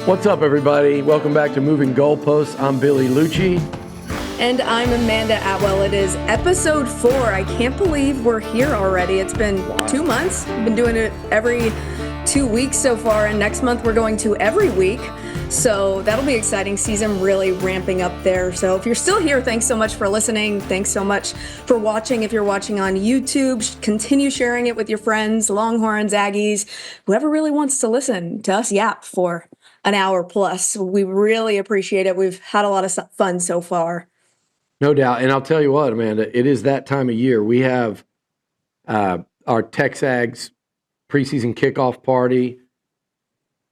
What's up, everybody? Welcome back to Moving Goalposts. I'm Billy Liucci. And I'm Amanda Atwell. It is episode 4. I can't believe we're here already. It's been 2 months. We've been doing it every 2 weeks so far, and next month we're going to every week. So that'll be exciting. Season really ramping up there. So if you're still here, thanks so much for listening. Thanks so much for watching. If you're watching on YouTube, continue sharing it with your friends, Longhorns, Aggies, whoever really wants to listen to us yap for an hour plus. We really appreciate it. We've had a lot of fun so far. No doubt. And I'll tell you what, Amanda, it is that time of year. We have our Texags preseason kickoff party.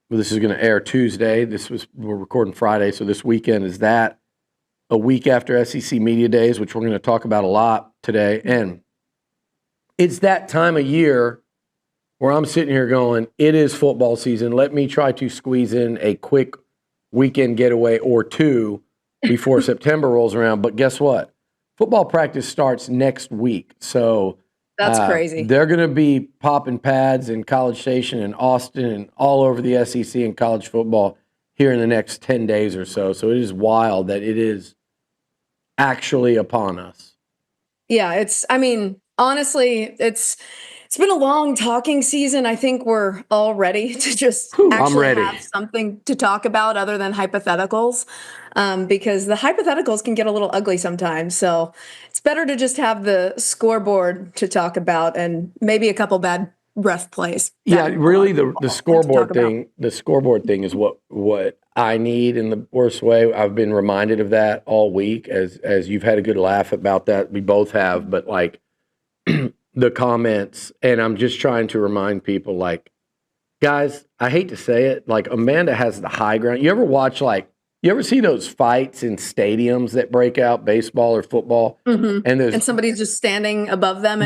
Well, this is going to air Tuesday. We're recording Friday, so this weekend is that. A week after SEC Media Days, which we're going to talk about a lot today. And it's that time of year where I'm sitting here going, it is football season. Let me try to squeeze in a quick weekend getaway or two before September rolls around. But guess what? Football practice starts next week. So that's crazy. They're going to be popping pads in College Station and Austin and all over the SEC and college football here in the next 10 days or so. So it is wild that it is actually upon us. Yeah, honestly, it's been a long talking season. I think we're all ready to just have something to talk about other than hypotheticals, because the hypotheticals can get a little ugly sometimes. So it's better to just have the scoreboard to talk about and maybe a couple bad ref plays. Yeah, really, the scoreboard thing. The scoreboard thing is what I need in the worst way. I've been reminded of that all week, as you've had a good laugh about that. We both have, but like. The comments, and I'm just trying to remind people, like, guys, I hate to say it, like, Amanda has the high ground. You ever see those fights in stadiums that break out, baseball or football? Mm-hmm. And somebody's just standing above them.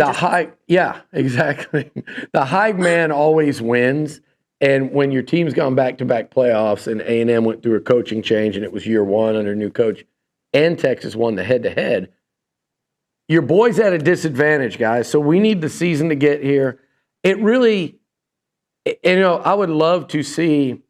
Yeah, exactly. The high man always wins. And when your team's gone back-to-back playoffs and A&M went through a coaching change and it was year one under new coach, and Texas won the head-to-head, your boy's at a disadvantage, guys. So we need the season to get here. It really, I would love to see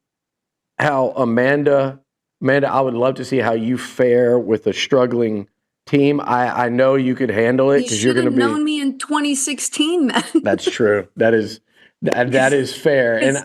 how Amanda, I would love to see how you fare with a struggling team. I know you could handle it because you're going to be. You should have known me in 2016, then. That's true. That is fair. And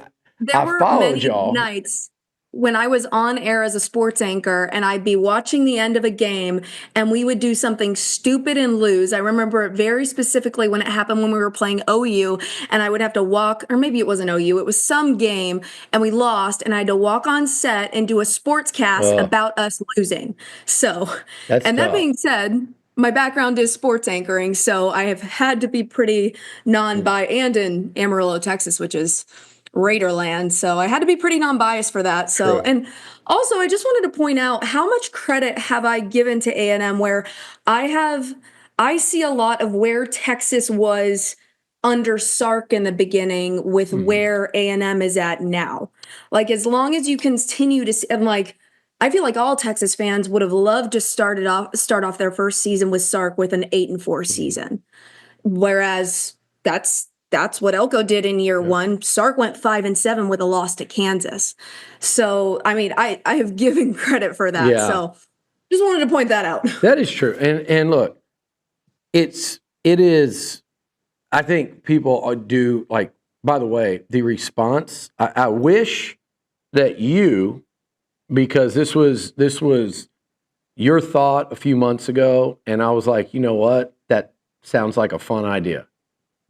I followed y'all. Nights when I was on air as a sports anchor and I'd be watching the end of a game and we would do something stupid and lose. I remember it very specifically when it happened when we were playing OU, and I would have to walk, or maybe it wasn't OU, it was some game, and we lost, and I had to walk on set and do a sports cast about us losing. So, that being said, my background is sports anchoring, so I have had to be pretty non-biased, and in Amarillo, Texas, which is Raiderland. So I had to be pretty non-biased for that. So, True. And also I just wanted to point out, how much credit have I given to A&M, where I see a lot of where Texas was under Sark in the beginning with where A&M is at now. Like, as long as you continue to see, and like, I feel like all Texas fans would have loved to start off their first season with Sark with an 8-4 season. Whereas that's what Elko did in year one. Sark went 5-7 with a loss to Kansas. So, I have given credit for that. Yeah. So just wanted to point that out. That is true. And look, it is, I think people do, like, by the way, the response, I wish that you, because this was your thought a few months ago, and I was like, you know what? That sounds like a fun idea.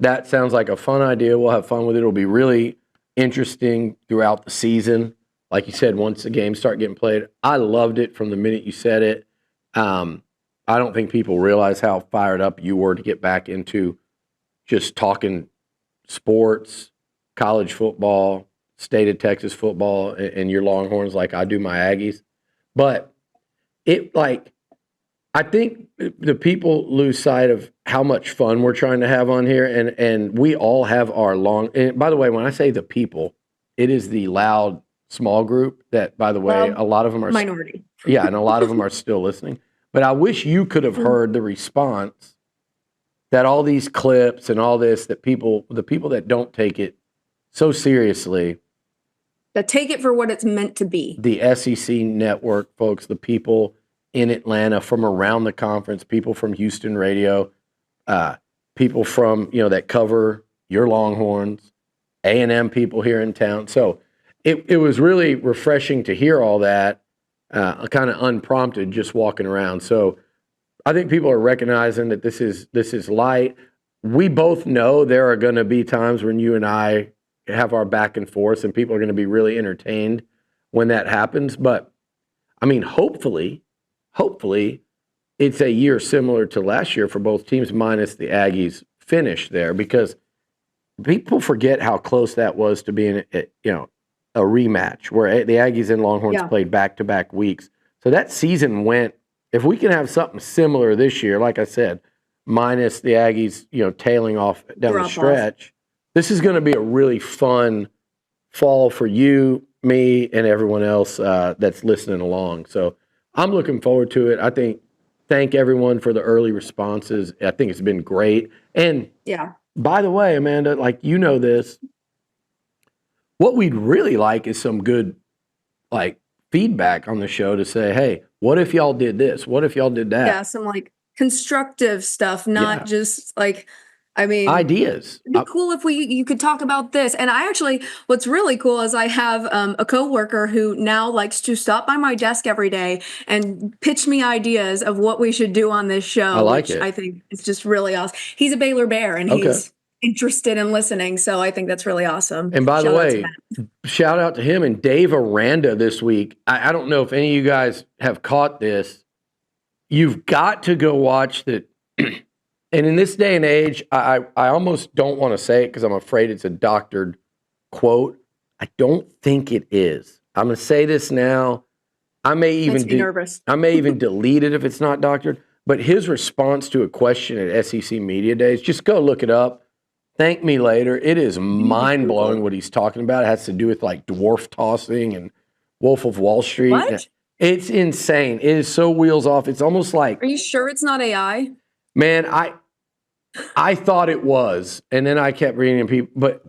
That sounds like a fun idea. We'll have fun with it. It'll be really interesting throughout the season. Like you said, once the games start getting played. I loved it from the minute you said it. I don't think people realize how fired up you were to get back into just talking sports, college football, state of Texas football, and your Longhorns like I do my Aggies. But I think the people lose sight of how much fun we're trying to have on here, and we all have our and by the way, when I say the people, it is the loud small group that, by the way, a lot of them are minority. Yeah, and a lot of them are still listening. But I wish you could have heard the response that all these clips and all this, that the people that don't take it so seriously That take it for what it's meant to be. The SEC network folks, the people in Atlanta from around the conference, people from Houston radio, people from, that cover your Longhorns, A&M people here in town. So it was really refreshing to hear all that, kind of unprompted, just walking around. So I think people are recognizing that this is light. We both know there are going to be times when you and I have our back and forth, and people are going to be really entertained when that happens. But I mean, hopefully, it's a year similar to last year for both teams, minus the Aggies finish there, because people forget how close that was to being, a rematch where the Aggies and Longhorns played back-to-back weeks. So that season went. If we can have something similar this year, like I said, minus the Aggies, tailing off down the stretch, this is going to be a really fun fall for you, me, and everyone else that's listening along. So I'm looking forward to it. Thank everyone for the early responses. I think it's been great. And by the way, Amanda, this, what we'd really like is some good, feedback on the show to say, hey, what if y'all did this? What if y'all did that? Yeah, some constructive stuff, not just ideas. It'd be cool if you could talk about this. And what's really cool is I have a coworker who now likes to stop by my desk every day and pitch me ideas of what we should do on this show. I it. I think it's just really awesome. He's a Baylor Bear and he's interested in listening, so I think that's really awesome. And by the way, shout out to him and Dave Aranda this week. I don't know if any of you guys have caught this. You've got to go watch the. And in this day and age, I almost don't want to say it because I'm afraid it's a doctored quote. I don't think it is. I'm going to say this now. I may even nervous. I may even delete it if it's not doctored. But his response to a question at SEC Media Days, just go look it up. Thank me later. It is mind-blowing what he's talking about. It has to do with dwarf tossing and Wolf of Wall Street. What? It's insane. It is so wheels off. It's almost like... Are you sure it's not AI? Man, I thought it was, and then I kept reading people, but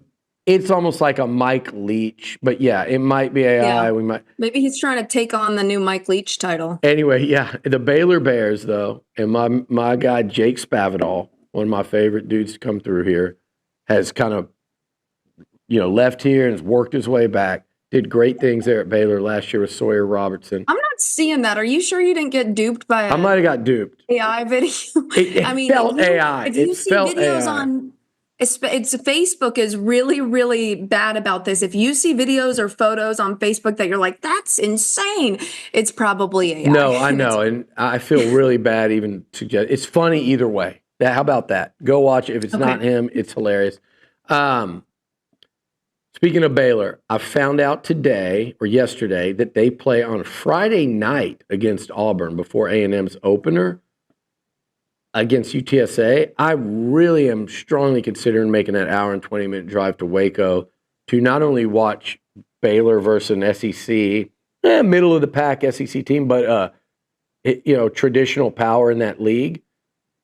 it's almost like a Mike Leach. But yeah, it might be AI. Yeah. Maybe he's trying to take on the new Mike Leach title. Anyway, the Baylor Bears, though, and my guy Jake Spavital, one of my favorite dudes to come through here, has kind of, left here and has worked his way back. Did great things there at Baylor last year with Sawyer Robertson. I'm not seeing that. Are you sure you didn't get duped by I might have got duped. AI video? It felt AI. If you see videos on, Facebook is really, really bad about this. If you see videos or photos on Facebook that you're like, that's insane, it's probably AI. No, I know. And I feel really bad even suggest. It's funny either way. How about that? Go watch it. If it's not him, it's hilarious. Speaking of Baylor, I found out today or yesterday that they play on Friday night against Auburn before A&M's opener against UTSA. I really am strongly considering making that hour and 20-minute drive to Waco to not only watch Baylor versus an SEC, middle of the pack SEC team, but traditional power in that league.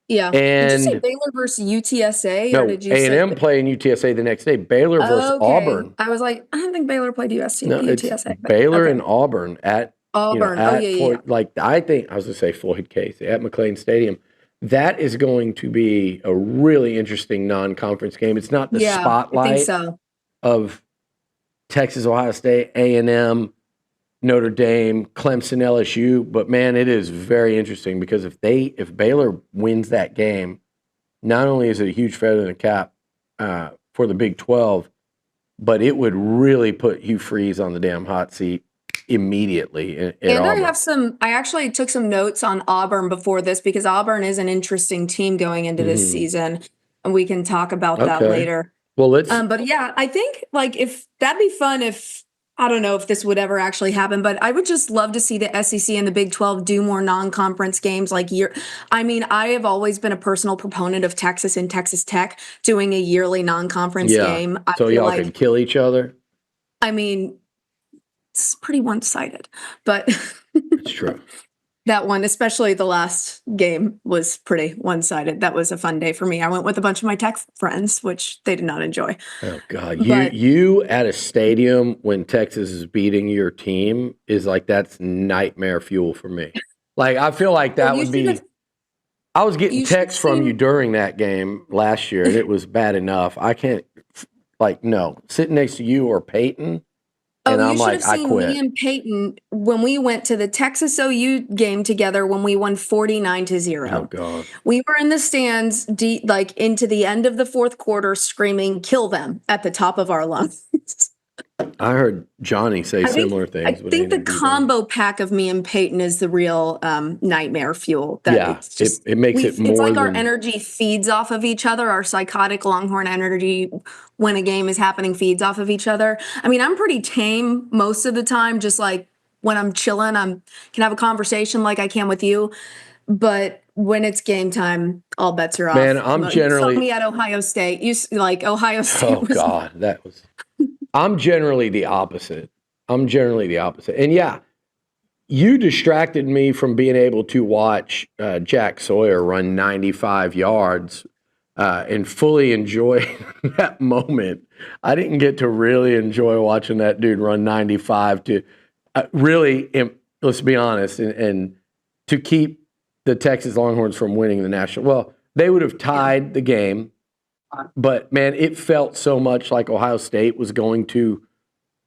Yeah. And did you say Baylor versus UTSA? No, or did you A&M playing UTSA the next day. Baylor versus Auburn. I was like, I don't think Baylor played UTSA. Baylor and Auburn at Auburn. I think I was going to say Floyd Casey at McLean Stadium. That is going to be a really interesting non-conference game. It's not the spotlight of Texas, Ohio State, A&M, Notre Dame, Clemson, LSU, but man, it is very interesting because if Baylor wins that game, not only is it a huge feather in the cap for the Big 12, but it would really put Hugh Freeze on the damn hot seat immediately. I actually took some notes on Auburn before this because Auburn is an interesting team going into this season, and we can talk about that later. Well, let's. But yeah, I think if that'd be fun if. I don't know if this would ever actually happen, but I would just love to see the SEC and the Big 12 do more non-conference games I have always been a personal proponent of Texas and Texas Tech doing a yearly non-conference game. So y'all can kill each other? I mean, it's pretty one-sided, but... It's true. That one, especially the last game, was pretty one-sided. That was a fun day for me. I went with a bunch of my tech friends, which they did not enjoy. Oh God, But you at a stadium when Texas is beating your team is like that's nightmare fuel for me. Like I feel like well, that would be. I was getting you should have texts from you seen. during that game last year, and it was bad enough. I can't no sitting next to you or Peyton, Oh, and you I'm should like have I seen me quit. and Peyton when we went to the Texas OU game together when we won 49 to Oh 0. God. We were in the stands like into the end of the fourth quarter screaming kill them at the top of our lungs. I heard Johnny say I think similar I things with think the A&M beat them. combo pack of me and Peyton is the real nightmare fuel. That Yeah, it's just it makes it it's more like our than energy feeds off of each other. Our psychotic Longhorn energy when a game is happening feeds off of each other. I mean, I'm pretty tame most of the time. Just like when I'm chilling, can have a conversation like I can with you. But when it's game time, all bets are man. off. I'm You saw generally me at Ohio State. Like Ohio oh State was. God, that was. I'm generally the opposite. I'm generally the opposite, and yeah, you distracted me from being able to watch Jack Sawyer run 95 yards and fully enjoy that moment. I didn't get to really enjoy watching that dude run 95 to really, let's be honest, and to keep the Texas Longhorns from winning the national. Well, they would have tied the game, but man, it felt so much like Ohio State was going to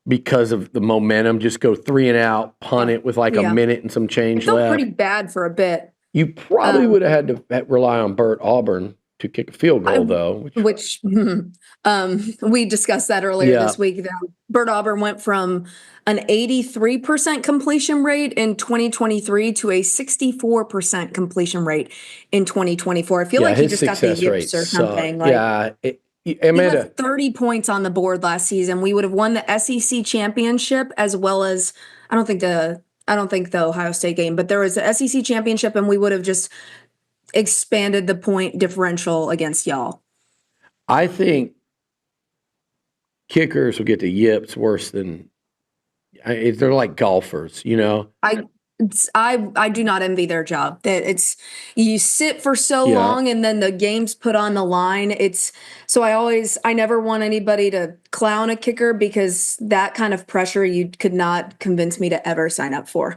because of the momentum, just go 3 and out, punt it with like a Yeah. minute and some It change felt left. pretty bad for a bit. You probably Um, would have had to rely on Burt Auburn to kick a field goal, though. which we discussed that earlier Yeah, this week. That Bert Auburn went from an 83% completion rate in 2023 to a 64% completion rate in 2024. I feel yeah, like he his just got the success rate yips or sucked. something. Like Yeah, he Amanda. left 30 points on the board last season. We would have won the SEC championship as well as I don't think the Ohio State game, but there was the SEC championship, and we would have just expanded the point differential against y'all. I think kickers will get the yips worse than they're like golfers, you know. I do not envy their job. That it's you sit for so Yeah. long and then the game's put on the line. It's so I never want anybody to clown a kicker because that kind of pressure you could not convince me to ever sign up for.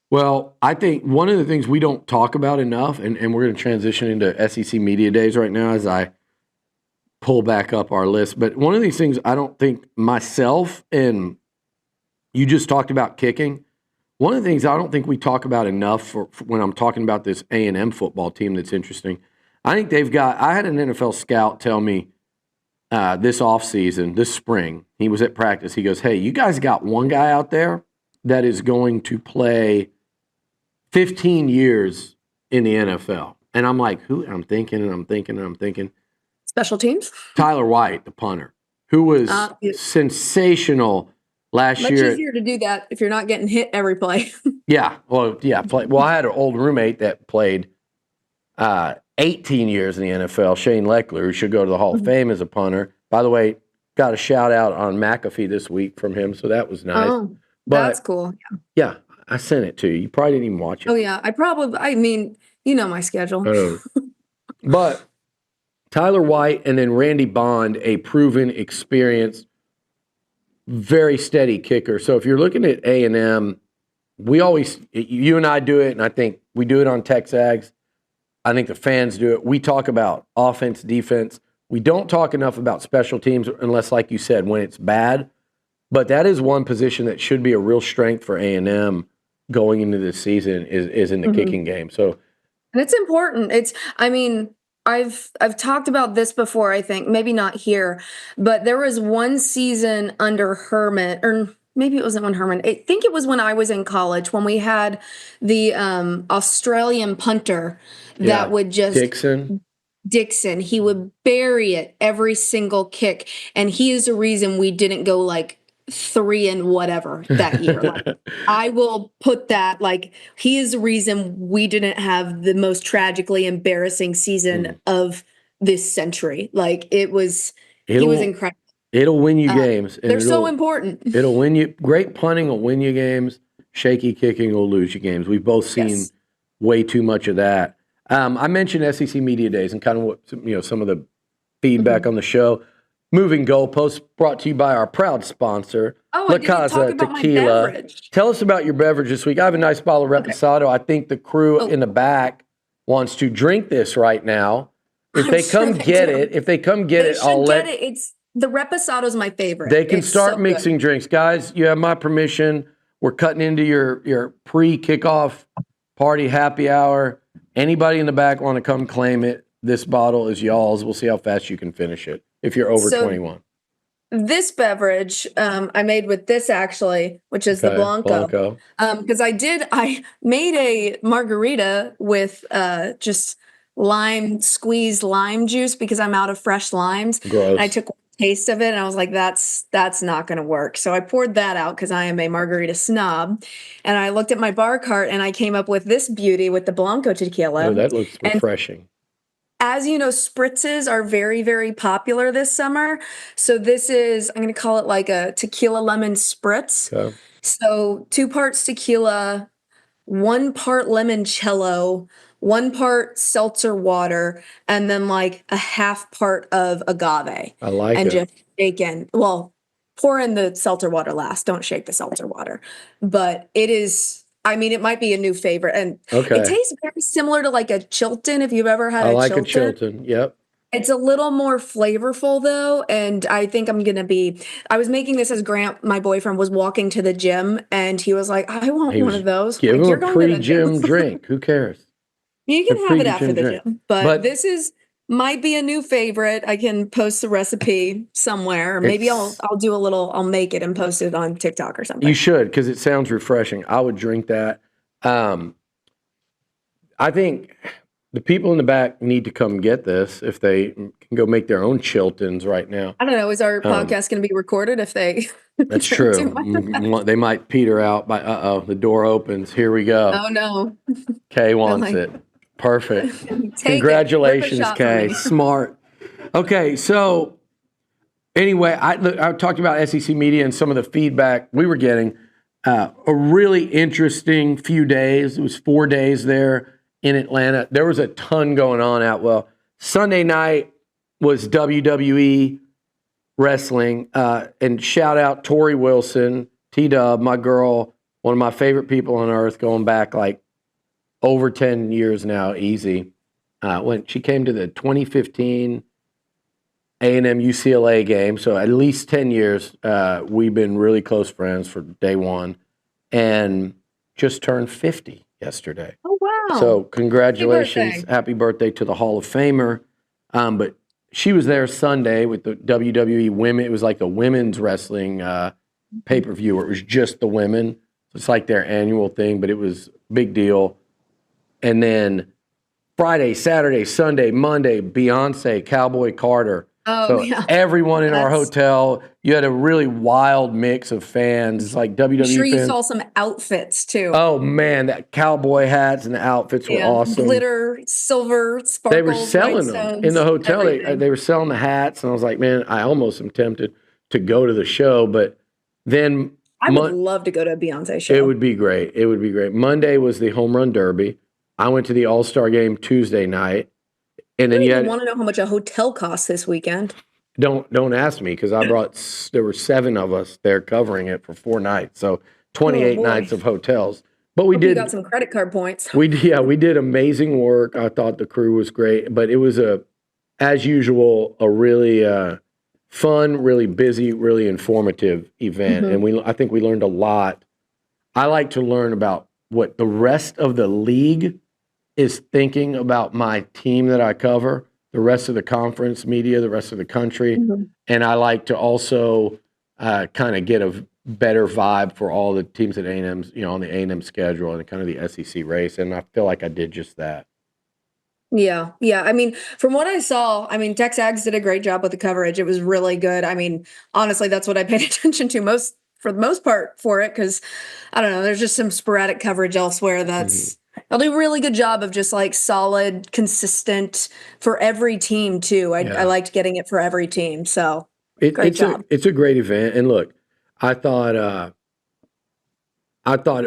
Well, I think one of the things we don't talk about enough, and we're going to transition into SEC Media Days right now as I pull back up our list. But one of these things I don't think myself and you just talked about kicking. One of the things I don't think we talk about enough for when I'm talking about this A&M football team that's interesting, I think I had an NFL scout tell me this offseason, this spring, he was at practice. He goes, hey, you guys got one guy out there that is going to play 15 years in the NFL. And I'm like, who? I'm thinking. Special teams? Tyler White, the punter, who was sensational last Much year. easier to do that if you're not getting hit every play. Yeah. Well, I had an old roommate that played 18 years in the NFL, Shane Leckler, who should go to the Hall of Fame as a punter. By the way, got a shout out on McAfee this week from him, so that was nice. Oh, but that's cool. Yeah, I sent it to you. You probably didn't even watch it. Oh yeah, I mean, you know my schedule. But Tyler White and then Randy Bond, a proven, experienced, very steady kicker. So if you're looking at A&M, you and I do it, and I think we do it on TexAgs. I think the fans do it. We talk about offense, defense. We don't talk enough about special teams unless, like you said, when it's bad. But that is one position that should be a real strength for A&M going into this season is in the kicking game. So, and it's important. I've talked about this before, I think, maybe not here, but there was one season under Herman, or maybe it wasn't when Herman, I think it was when I was in college, when we had the Australian punter that would just Dixon, he would bury it every single kick. And he is the reason we didn't go like 3 and whatever that year. Like, I will put that, like, he is the reason we didn't have the most tragically embarrassing season of this century. Like, he was incredible. It'll win you games. They're so important. It'll win you. Great punting will win you games. shaky kicking will lose you games. We've both seen way too much of that. I mentioned SEC Media Days and kind of what, some of the feedback on the show. Moving Goalposts, brought to you by our proud sponsor, I didn't talk about Tequila. my beverage. Tell us about your beverage this week. I have a nice bottle of Reposado. I think the crew in the back wants to drink this right now. If they come get it, I'll let it. It's the Reposado is my favorite. They can start mixing drinks. Guys, you have my permission. We're cutting into your pre-kickoff party happy hour. Anybody in the back want to come claim it? This bottle is y'all's. We'll see how fast you can finish it if you're over 21. This beverage I made with this actually, which is the Blanco. Because I made a margarita with just squeezed lime juice because I'm out of fresh limes. Gross. And I took a taste of it and I was like, that's not going to work. So I poured that out because I am a margarita snob. And I looked at my bar cart and I came up with this beauty with the Blanco tequila. Oh, that looks refreshing. As you know, spritzes are very, very popular this summer. So this is, I'm going to call it like a tequila lemon spritz. Okay. So 2 parts tequila, 1 part limoncello, 1 part seltzer water, and then like a half part of agave. I like it. And just shake in. Well, pour in the seltzer water last. Don't shake the seltzer water. But it is... it might be a new favorite. And it tastes very similar to like a Chilton, if you've ever had a Chilton. I like a Chilton, yep. It's a little more flavorful, though, and I think I'm going to be... I was making this as Grant, my boyfriend, was walking to the gym, and he was like, I want one of those. Give him a pre-gym drink. Who cares? You can have it after the gym. But this might be a new favorite. I can post the recipe somewhere. Maybe I'll do I'll make it and post it on TikTok or something. You should, because it sounds refreshing. I would drink that. I think the people in the back need to come get this if they can go make their own Chiltons right now. I don't know. Is our podcast going to be recorded if they... That's true. They might peter out by, the door opens. Here we go. Oh, no. Kay wants it. Perfect. Congratulations, Kay. Smart. Okay, so anyway, I talked about SEC media and some of the feedback we were getting. A really interesting few days. It was 4 days there in Atlanta. There was a ton going on out. Well, Sunday night was WWE wrestling. And shout out Tori Wilson, T-Dub, my girl, one of my favorite people on earth, going back like over 10 years now, easy. When she came to the 2015 A&M UCLA game, so at least 10 years, we've been really close friends for day one, and just turned 50 yesterday. Oh, wow. So congratulations. Happy birthday to the Hall of Famer. But she was there Sunday with the WWE women. It was like the women's wrestling pay-per-view where it was just the women. It's like their annual thing, but it was a big deal. And then Friday, Saturday, Sunday, Monday, Beyonce, Cowboy Carter. Oh, so yeah. Everyone in our hotel, you had a really wild mix of fans. It's like WWE I'm sure you fans. saw some outfits, too. Oh, man, that cowboy hats and the outfits were awesome. Glitter, silver, sparkles. They were selling them in the hotel. They were selling the hats, and I was like, man, I almost am tempted to go to the show. But then I would love to go to a Beyonce show. It would be great. It would be great. Monday was the Home Run Derby. I went to the All-Star game Tuesday night. And then I want to know how much a hotel costs this weekend. Don't ask me, because there were 7 of us there covering it for 4 nights. So 28 nights of hotels. But we You got some credit card points. We did amazing work. I thought the crew was great, but it was as usual, a really fun, really busy, really informative event. Mm-hmm. And I think we learned a lot. I like to learn about what the rest of the league is thinking about my team that I cover, the rest of the conference media, the rest of the country. Mm-hmm. And I like to also kind of get a better vibe for all the teams at A&M's, on the A&M schedule and kind of the SEC race. And I feel like I did just that. Yeah. I mean, from what I saw, Tex Ags did a great job with the coverage. It was really good. Honestly, that's what I paid attention to for the most part for it, because I don't know, there's just some sporadic coverage elsewhere that's they'll do a really good job of just like solid, consistent for every team too. I liked getting it for every team. So great job. It's a great event. And look, I thought I thought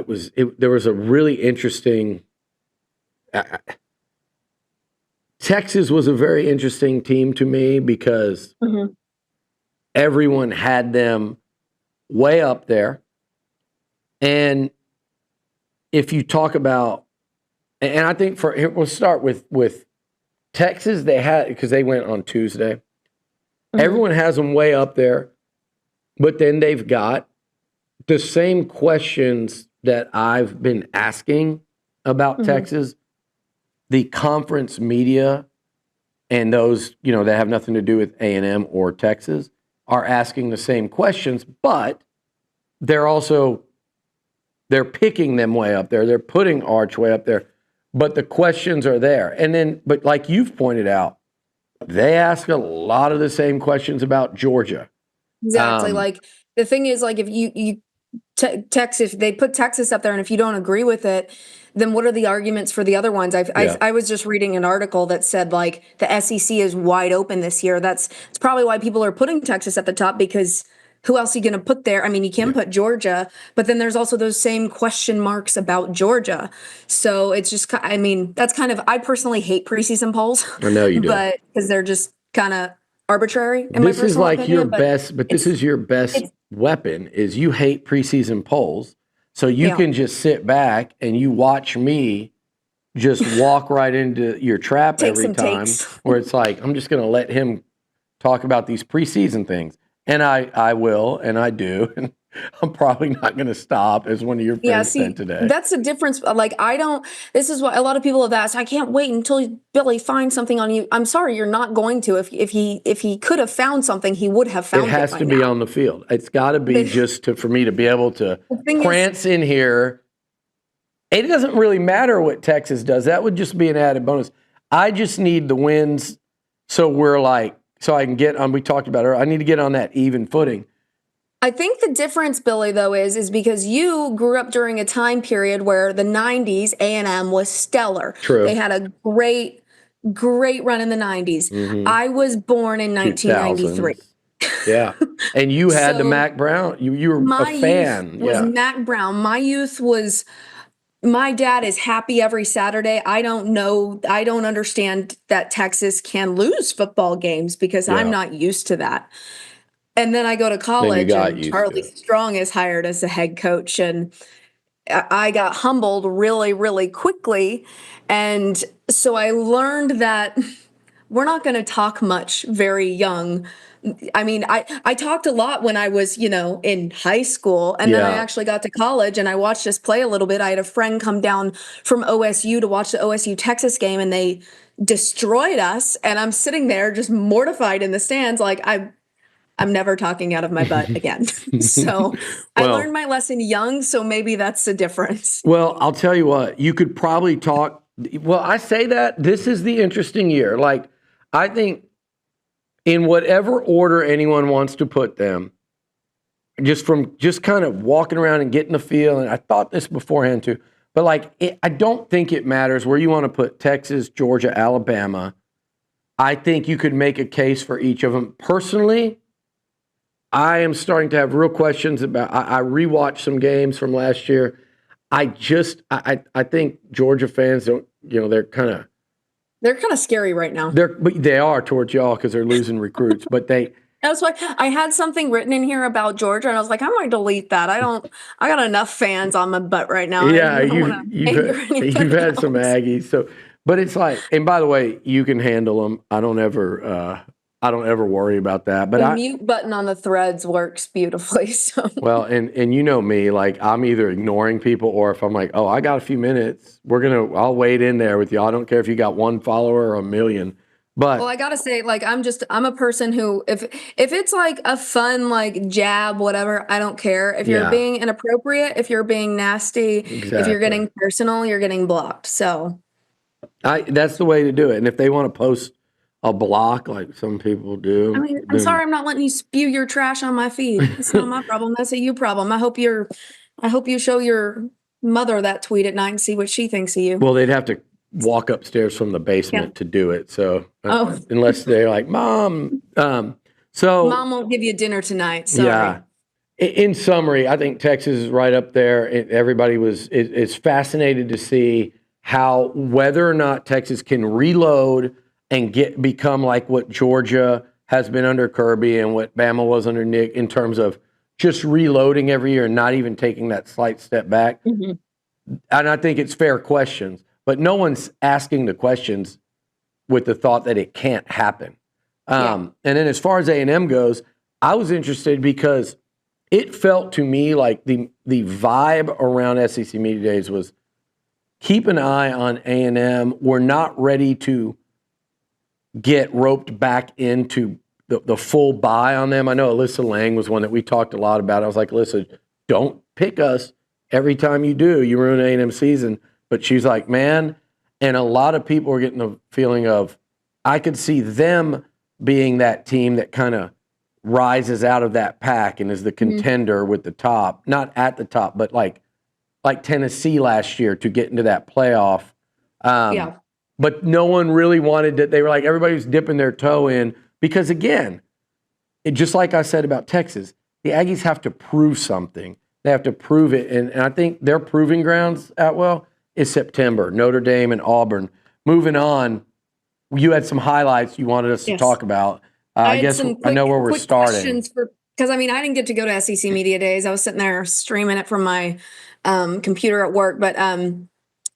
there was a really interesting. Texas was a very interesting team to me because everyone had them way up there. And if you talk about, and I think we'll start with Texas, because they went on Tuesday. Everyone has them way up there, but then they've got the same questions that I've been asking about Texas. The conference media and those, that have nothing to do with A&M or Texas are asking the same questions, but they're picking them way up there. They're putting Arch way up there, but the questions are there. And then, but like you've pointed out, they ask a lot of the same questions about Georgia. Exactly. Like the thing is, like if Texas, they put Texas up there, and if you don't agree with it, then what are the arguments for the other ones? I was just reading an article that said like the SEC is wide open this year. It's probably why people are putting Texas at the top, because who else are you going to put there? I mean, you can put Georgia, but then there's also those same question marks about Georgia. So it's just, I mean, that's kind of, I personally hate preseason polls. I know you do. But because they're just kind of arbitrary in this my personal is like opinion, your best, but this is your best weapon, is you hate preseason polls. So you can just sit back and you watch me just walk right into your trap every time where it's like, I'm just going to let him talk about these preseason things. And I will, and I do, and I'm probably not going to stop, as one of your friends said today. That's the difference. Like, this is what a lot of people have asked. I can't wait until Billy finds something on you. I'm sorry, you're not going to. If he could have found something, he would have found it. It has to be on the field. It's got to be for me to be able to prance in here. It doesn't really matter what Texas does. That would just be an added bonus. I just need the wins, so I can get on. We talked about it. I need to get on that even footing. I think the difference, Billy, though, is because you grew up during a time period where the 90s A&M was stellar. True. They had a great run in the 90s. I was born in 1993. 2000s. Yeah. And you had the Mac Brown. You were a fan. My youth was Mac Brown. My youth was, my dad is happy every Saturday. I don't understand that Texas can lose football games, because I'm not used to that. And then I go to college, and Charlie Strong is hired as the head coach, and I got humbled really, really quickly. And so I learned that we're not going to talk much very young. I mean, I talked a lot when I was, in high school, and then I actually got to college and I watched us play a little bit. I had a friend come down from OSU to watch the OSU Texas game, and they destroyed us. And I'm sitting there just mortified in the stands, like I'm never talking out of my butt again. So I learned my lesson young, so maybe that's the difference. Well, I'll tell you what, you could probably talk. Well, I say that this is the interesting year. Like, I think in whatever order anyone wants to put them, just kind of walking around and getting the feel, and I thought this beforehand too, but I don't think it matters where you want to put Texas, Georgia, Alabama. I think you could make a case for each of them. Personally, I am starting to have real questions about. I rewatched some games from last year. I think Georgia fans don't. They're kind of scary right now. They are towards y'all because they're losing recruits. But that's why I had something written in here about Georgia, and I was like, I'm going to delete that. I got enough fans on my butt right now. Yeah, you've had some Aggies. So, but it's like, and by the way, you can handle them. I don't ever worry about that. But the mute button on the threads works beautifully. So well, and you know me, like I'm either ignoring people, or if I'm like, oh, I got a few minutes, I'll wade in there with you. I don't care if you got one follower or a million. But I gotta say, like, I'm a person who, if it's like a fun, like, jab, whatever, I don't care. If you're being inappropriate, if you're being nasty, if you're getting personal, you're getting blocked. So that's the way to do it. And if they want to post a block like some people do. I mean, I'm sorry I'm not letting you spew your trash on my feed. It's not my problem. That's a you problem. I hope you show your mother that tweet at night and see what she thinks of you. Well, they'd have to walk upstairs from the basement to do it. So unless they're like, Mom. So Mom won't give you dinner tonight. Sorry. Yeah. In summary, I think Texas is right up there. Everybody is fascinated to see whether or not Texas can reload and become like what Georgia has been under Kirby and what Bama was under Nick in terms of just reloading every year and not even taking that slight step back. Mm-hmm. And I think it's fair questions, but no one's asking the questions with the thought that it can't happen. And then as far as A&M goes, I was interested because it felt to me like the vibe around SEC Media Days was keep an eye on A&M. We're not ready to get roped back into the full buy on them. I know Alyssa Lang was one that we talked a lot about. I was like, Alyssa, don't pick us. Every time you do, you ruin A&M season. But she's like, man, and a lot of people are getting the feeling of, I could see them being that team that kind of rises out of that pack and is the contender with the top, not at the top, but like Tennessee last year to get into that playoff. But no one really wanted that. They were like, everybody was dipping their toe in because, again, just like I said about Texas, the Aggies have to prove something. They have to prove it. And I think their proving grounds, Atwell, is September, Notre Dame and Auburn. Moving on, you had some highlights you wanted us to talk about. I guess I know where we're starting. Because, I mean, I didn't get to go to SEC Media Days. I was sitting there streaming it from my computer at work. But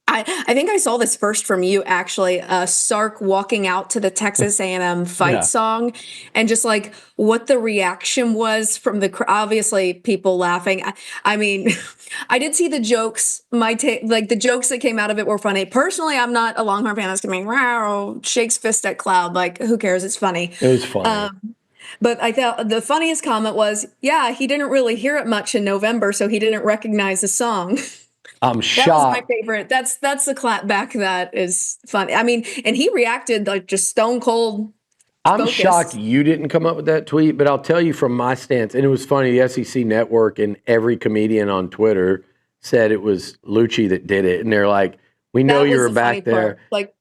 I think I saw this first from you, actually. Sark walking out to the Texas A&M fight song, and just like what the reaction was from obviously people laughing. I mean, I did see the jokes. Like the jokes that came out of it were funny. Personally, I'm not a Longhorn fan that's gonna be wow, shakes fist at cloud. Like, who cares? It's funny. It was funny. But I thought the funniest comment was, yeah, he didn't really hear it much in November, so he didn't recognize the song. I'm shocked. That was my favorite. That's the clap back that is funny. I mean, and he reacted like just stone cold. I'm shocked you didn't come up with that tweet, but I'll tell you from my stance, and it was funny, the SEC Network and every comedian on Twitter said it was Liucci that did it, and they're like, we know you were back there. Like,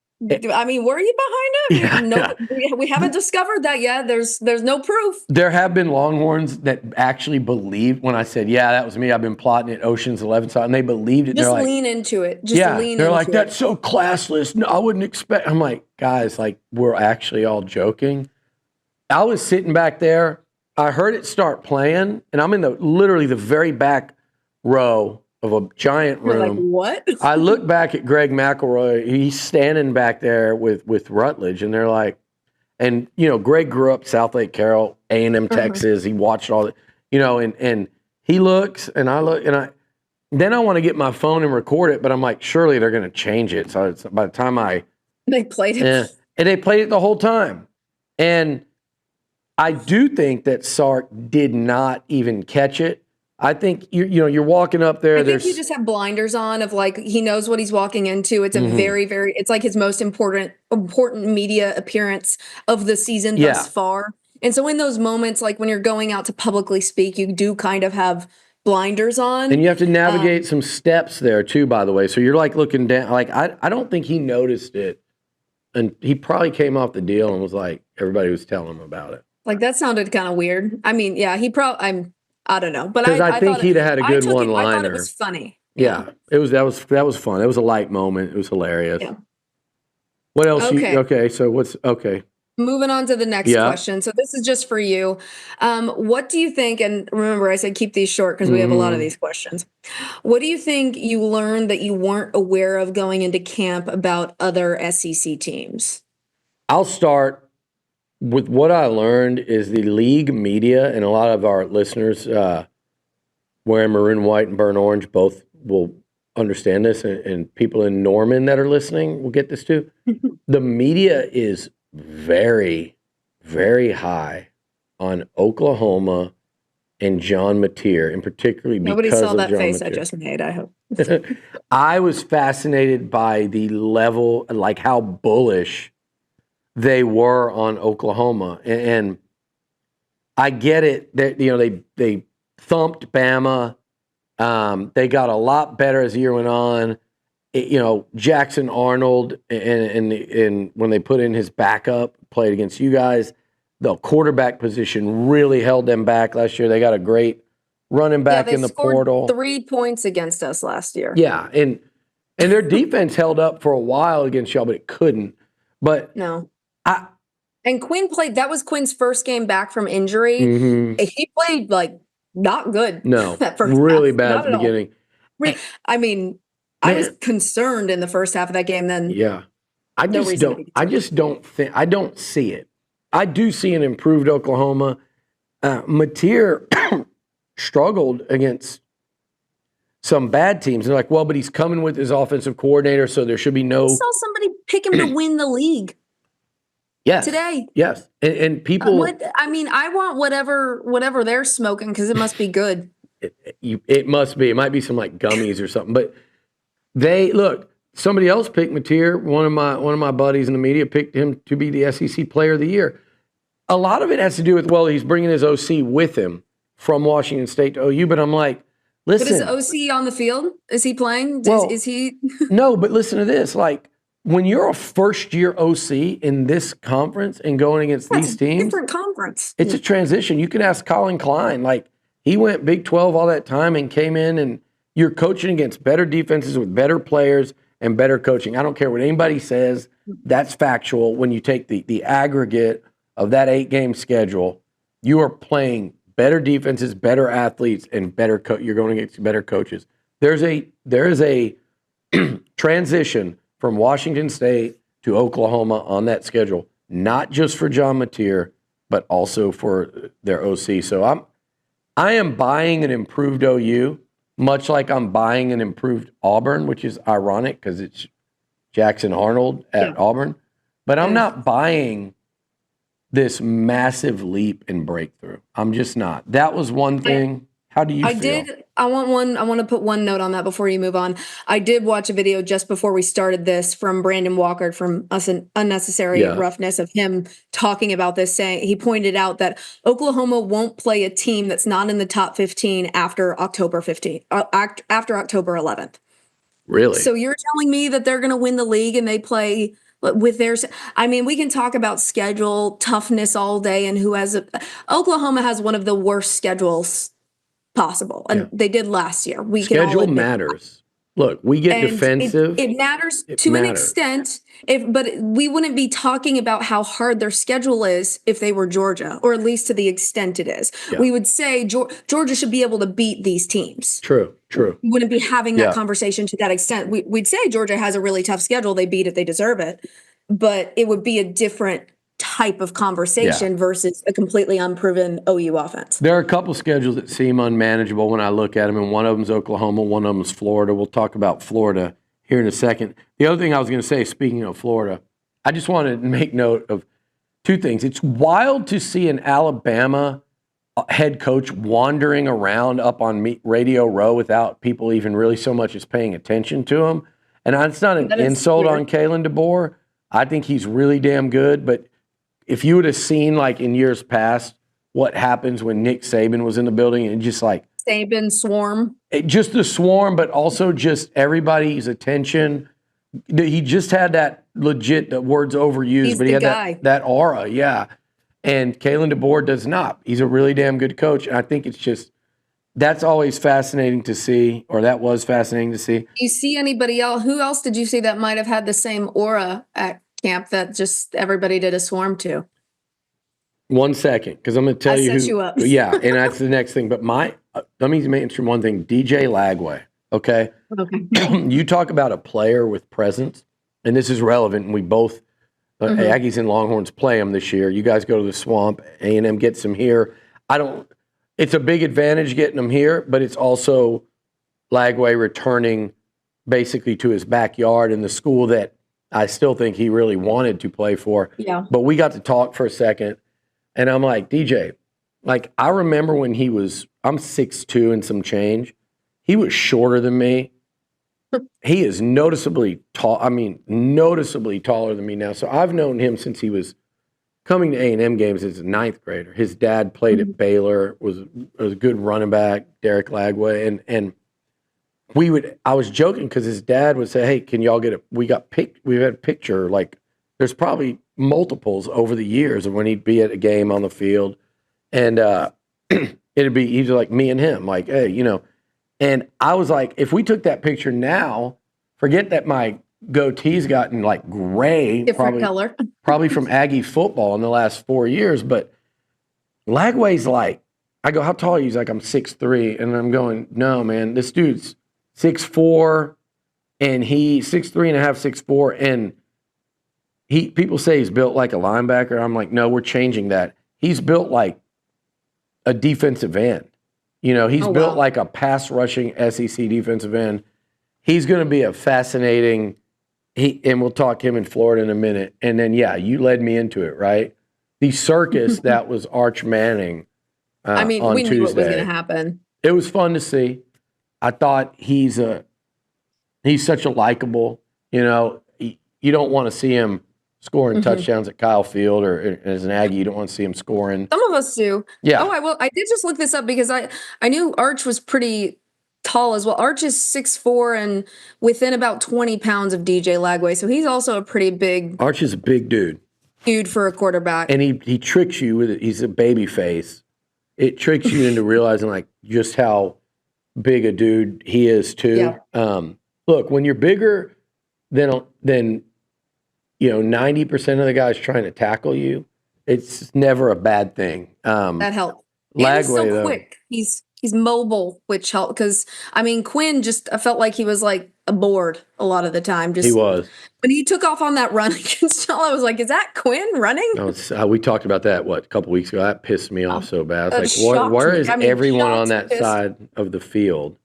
I mean, were you behind him? No, we haven't discovered that yet. There's no proof. There have been Longhorns that actually believed when I said, yeah, that was me. I've been plotting at Ocean's 11, and they believed it. Just lean into it. They're like, that's so classless. No, I wouldn't expect. I'm like, guys, like, we're actually all joking. I was sitting back there. I heard it start playing, and I'm in literally the very back row of a giant room. You're like, what? I look back at Greg McElroy. He's standing back there with Rutledge, and they're like, and Greg grew up South Lake Carroll, A&M, Texas. He watched all that, and he looks, and I look, and then I want to get my phone and record it, but I'm like, surely they're going to change it. So by the time they played it, and they played it the whole time, and I do think that Sark did not even catch it. I think you're walking up there. I think you just have blinders on of like he knows what he's walking into. It's a very, very. It's like his most important media appearance of the season thus far. And so in those moments, like when you're going out to publicly speak, you do kind of have blinders on, and you have to navigate some steps there too. By the way, so you're like looking down. Like I don't think he noticed it, and he probably came off the deal and was like everybody was telling him about it. Like that sounded kind of weird. I mean, yeah, he probably. I don't know, but I think he'd have had a good one-liner. I thought it was funny. Yeah, it was. That was fun. It was a light moment. It was hilarious. Yeah. What else? Okay. So what's okay? Moving on to the next question. So this is just for you. What do you think? And remember, I said keep these short because we have a lot of these questions. What do you think you learned that you weren't aware of going into camp about other SEC teams? I'll start. With what I learned is the league media, and a lot of our listeners wearing maroon, white, and burnt orange both will understand this, and people in Norman that are listening will get this too. The media is very, very high on Oklahoma and John Mateer, and particularly nobody because saw of that John face Mateer. I just made, I hope. I was fascinated by the level, like how bullish they were on Oklahoma, and I get it that they thumped Bama. They got a lot better as the year went on. Jackson Arnold and when they put in his backup, played against you guys. The quarterback position really held them back last year. They got a great running back they in the scored portal. 3 points against us last year. Yeah, and their defense held up for a while against y'all, but it couldn't. But No. I And Quinn played. That was Quinn's first game back from injury. He played like not good. no, that first really half. bad Not at the at all. beginning. I mean, I was concerned in the first half of that game. Then Yeah, I No just reason to don't. be I concerned. just don't think. I don't see it. I do see an improved Oklahoma. Mateer struggled against some bad teams. They're like, well, but he's coming with his offensive coordinator, so there should be I no. saw somebody pick him to win the league Yes, today. yes, and people. I mean, I want whatever they're smoking because it must be good. It must be. It might be some like gummies or something. But they look. Somebody else picked Mateer. One of my buddies in the media picked him to be the SEC Player of the Year. A lot of it has to do with, well, he's bringing his OC with him from Washington State to OU. But I'm like, listen. But is OC on the field? Is he playing? Well, is he? No, but listen to this. Like, when you're a first-year OC in this conference and going against these teams, different conference. it's a transition. You can ask Colin Klein. Like, he went Big 12 all that time and came in, and you're coaching against better defenses with better players and better coaching. I don't care what anybody says. That's factual. When you take the aggregate of that 8-game schedule, you are playing better defenses, better athletes, and better you're going against better coaches. There is a transition from Washington State to Oklahoma on that schedule, not just for John Mateer, but also for their OC. So I am buying an improved OU, much like I'm buying an improved Auburn, which is ironic because it's Jackson Arnold at Auburn. But I'm not buying this massive leap and breakthrough. I'm just not. That was one thing. How do you feel? I want to put one note on that before you move on. I did watch a video just before we started this from Brandon Walker from Us and Unnecessary Roughness of him talking about this, saying he pointed out that Oklahoma won't play a team that's not in the top 15 after October 15th, after October 11th. Really? So you're telling me that they're going to win the league and they play with theirs? I mean, we can talk about schedule toughness all day and who has Oklahoma has one of the worst schedules possible, and they did last year. Schedule matters. Look, we get defensive. It matters to an extent, but we wouldn't be talking about how hard their schedule is if they were Georgia, or at least to the extent it is. Yeah. We would say Georgia should be able to beat these teams. True. We wouldn't be having that conversation to that extent. We'd say Georgia has a really tough schedule. They beat it, they deserve it. But it would be a different type of conversation versus a completely unproven OU offense. There are a couple schedules that seem unmanageable when I look at them, and one of them is Oklahoma, one of them is Florida. We'll talk about Florida here in a second. The other thing I was going to say, speaking of Florida, I just wanted to make note of two things. It's wild to see an Alabama head coach wandering around up on Radio Row without people even really so much as paying attention to him. And it's not an insult on Kalen DeBoer. I think he's really damn good, but if you would have seen, like in years past, what happens when Nick Saban was in the building and just like Saban swarm, just the swarm, but also just everybody's attention. He just had that legit, the word's overused, but he had that aura, And Kalen DeBoer does not. He's a really damn good coach, and I think it's just that's always fascinating to see, or that was fascinating to see. You see anybody else? Who else did you see that might have had the same aura at camp that just everybody did a swarm to? 1 second, because I'm going to tell you who. You up. Yeah, and that's the next thing. But let me mention one thing. DJ Lagway. Okay. You talk about a player with presence, and this is relevant. And we both Aggies and Longhorns play them this year. You guys go to the Swamp. A&M gets them here. It's a big advantage getting them here, but it's also Lagway returning basically to his backyard in the school that I still think he really wanted to play for. Yeah. But we got to talk for a second, and I'm like, DJ, like I remember when I'm 6'2" and some change. He was shorter than me. He is noticeably tall. I mean, noticeably taller than me now. So I've known him since he was coming to A&M games as a ninth grader. His dad played at Baylor, was a good running back, Derek Lagway, and I was joking because his dad would say, hey, can y'all we've had a picture, like there's probably multiples over the years of when he'd be at a game on the field. And It'd be either like me and him, like, hey, And I was like, if we took that picture now, forget that my goatee's gotten like gray, Different color. probably from Aggie football in the last 4 years. But Lagway's like, I go, how tall are you? He's like, I'm 6'3". And I'm going, no, man, this dude's 6'4", and he 6'3.5", 6'4", and people say he's built like a linebacker. I'm like, no, we're changing that. He's built like a defensive end. He's built like a pass rushing SEC defensive end. He's going to be a fascinating. And we'll talk him in Florida in a minute. And then, yeah, you led me into it, right? The circus that was Arch Manning. I mean, on we knew what was Tuesday. going to happen. It was fun to see. I thought he's such a likable. You don't want to see him scoring touchdowns at Kyle Field, or as an Aggie, you don't want to see him scoring. Some of us do. Yeah. Oh, I did just look this up because I knew Arch was pretty tall as well. Arch is 6'4" and within about 20 pounds of DJ Lagway, so he's also a pretty big. Arch is a big dude For a quarterback, and he tricks you with it. He's a baby face. It tricks you into realizing like just how big a dude he is too. Yeah. Look, when you're bigger than 90% of the guys trying to tackle you, it's never a bad thing. That helped. Lagway, he's so though, quick. He's mobile, which helped because Quinn I felt like he was like bored a lot of the time. he was. When he took off on that run against y'all, I was like, "Is that Quinn running?" No, we talked about that a couple weeks ago. That pissed me off so bad. I was like, where is everyone on that side of the field?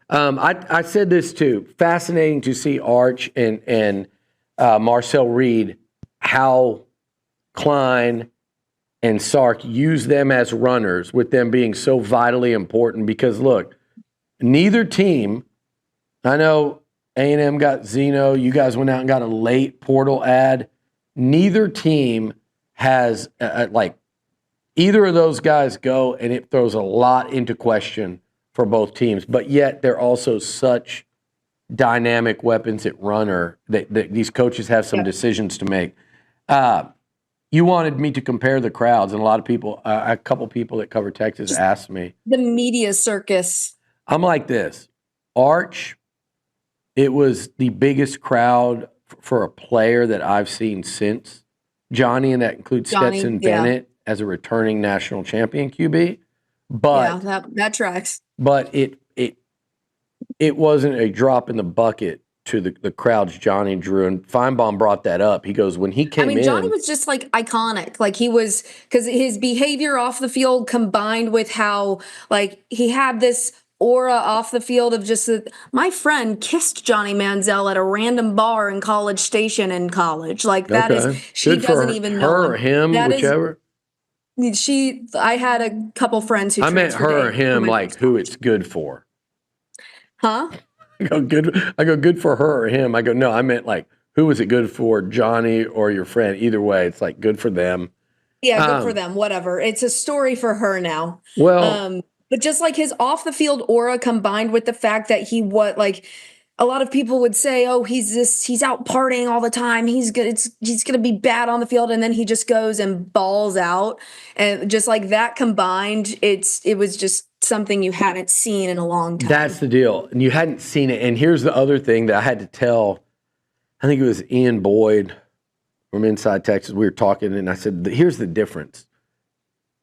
I said this too. Fascinating to see Arch and Marcel Reed, how Klein and Sark use them as runners, with them being so vitally important. Because look, neither team. I know A&M got Zeno. You guys went out and got a late portal ad. Neither team has either of those guys go, and it throws a lot into question for both teams. But yet they're also such dynamic weapons at runner that these coaches have some decisions to make. You wanted me to compare the crowds, and a couple people that cover Texas asked me. The media circus. I'm like this. Arch, it was the biggest crowd for a player that I've seen since Johnny, and that includes Stetson Bennett as a returning national champion QB. But that tracks. But it wasn't a drop in the bucket to the crowds Johnny drew. And Feinbaum brought that up. He goes, when he came in. Johnny was just like iconic. Like he was, because his behavior off the field combined with how like he had this aura off the field of just my friend kissed Johnny Manziel at a random bar in College Station in college. Like that is, she Good doesn't for even her know or him, whichever. I had a couple friends who I meant her or him, like who it's good for. Huh? I go good for her or him. I go, no, I meant like, who was it good for, Johnny or your friend? Either way, it's like good for them. Yeah, good for them. Whatever. It's a story for her now. Well, but just like his off the field aura combined with the fact that a lot of people would say, oh, he's out partying all the time. He's going to be bad on the field. And then he just goes and balls out. And just like that combined, it was just something you hadn't seen in a long time. That's the deal. And you hadn't seen it. And here's the other thing that I had to tell, I think it was Ian Boyd from Inside Texas. We were talking and I said, here's the difference.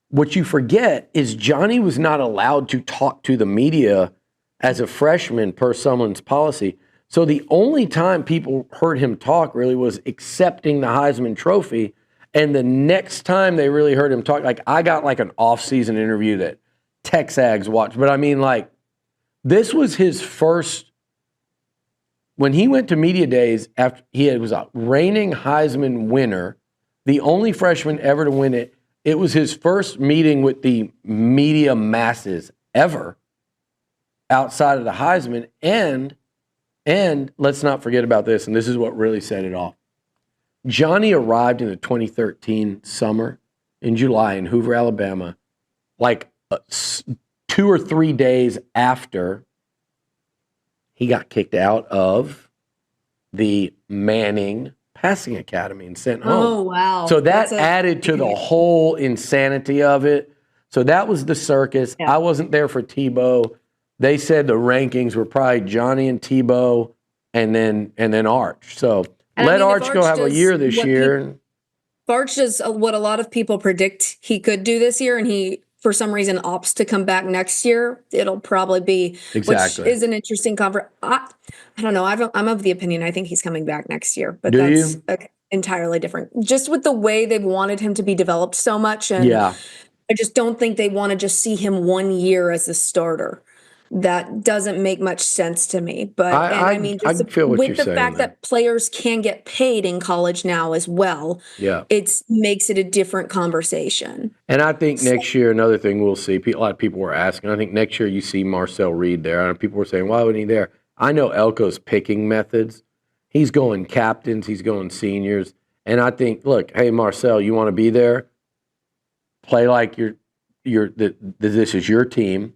What you forget is Johnny was not allowed to talk to the media as a freshman per someone's policy. So the only time people heard him talk really was accepting the Heisman Trophy. And the next time they really heard him talk, like I got like an off-season interview that Texags watched. But I mean, like, this was his first, when he went to media days after was a reigning Heisman winner, the only freshman ever to win it. It was his first meeting with the media masses ever outside of the Heisman. And let's not forget about this, and this is what really set it off. Johnny arrived in the 2013 summer in July in Hoover, Alabama, like 2 or 3 days after he got kicked out of the Manning Passing Academy and sent home. Oh, wow. So that added to the whole insanity of it. So that was the circus. Yeah. I wasn't there for Tebow. They said the rankings were probably Johnny and Tebow and then Arch. So And I let mean, if Arch go have a does year this what year. If Arch does what a lot of people predict he could do this year, and he, for some reason, opts to come back next year, it'll probably be, Exactly. which is an interesting conversation. I don't know. I'm of the opinion I think he's coming back next year, but Do that's you? entirely different. Just with the way they've wanted him to be developed so much, and Yeah. I just don't think they want to just see him 1 year as a starter. That doesn't make much sense to me. But and I mean, I just feel what you're with the saying fact there. that players can get paid in college now as well, Yeah. it makes it a different conversation. And I think next year, another thing we'll see, a lot of people were asking, I think next year you see Marcel Reed there. And people were saying, why wasn't he there? I know Elko's picking methods. He's going captains, he's going seniors. And I think, look, hey, Marcel, you want to be there? Play like this is your team.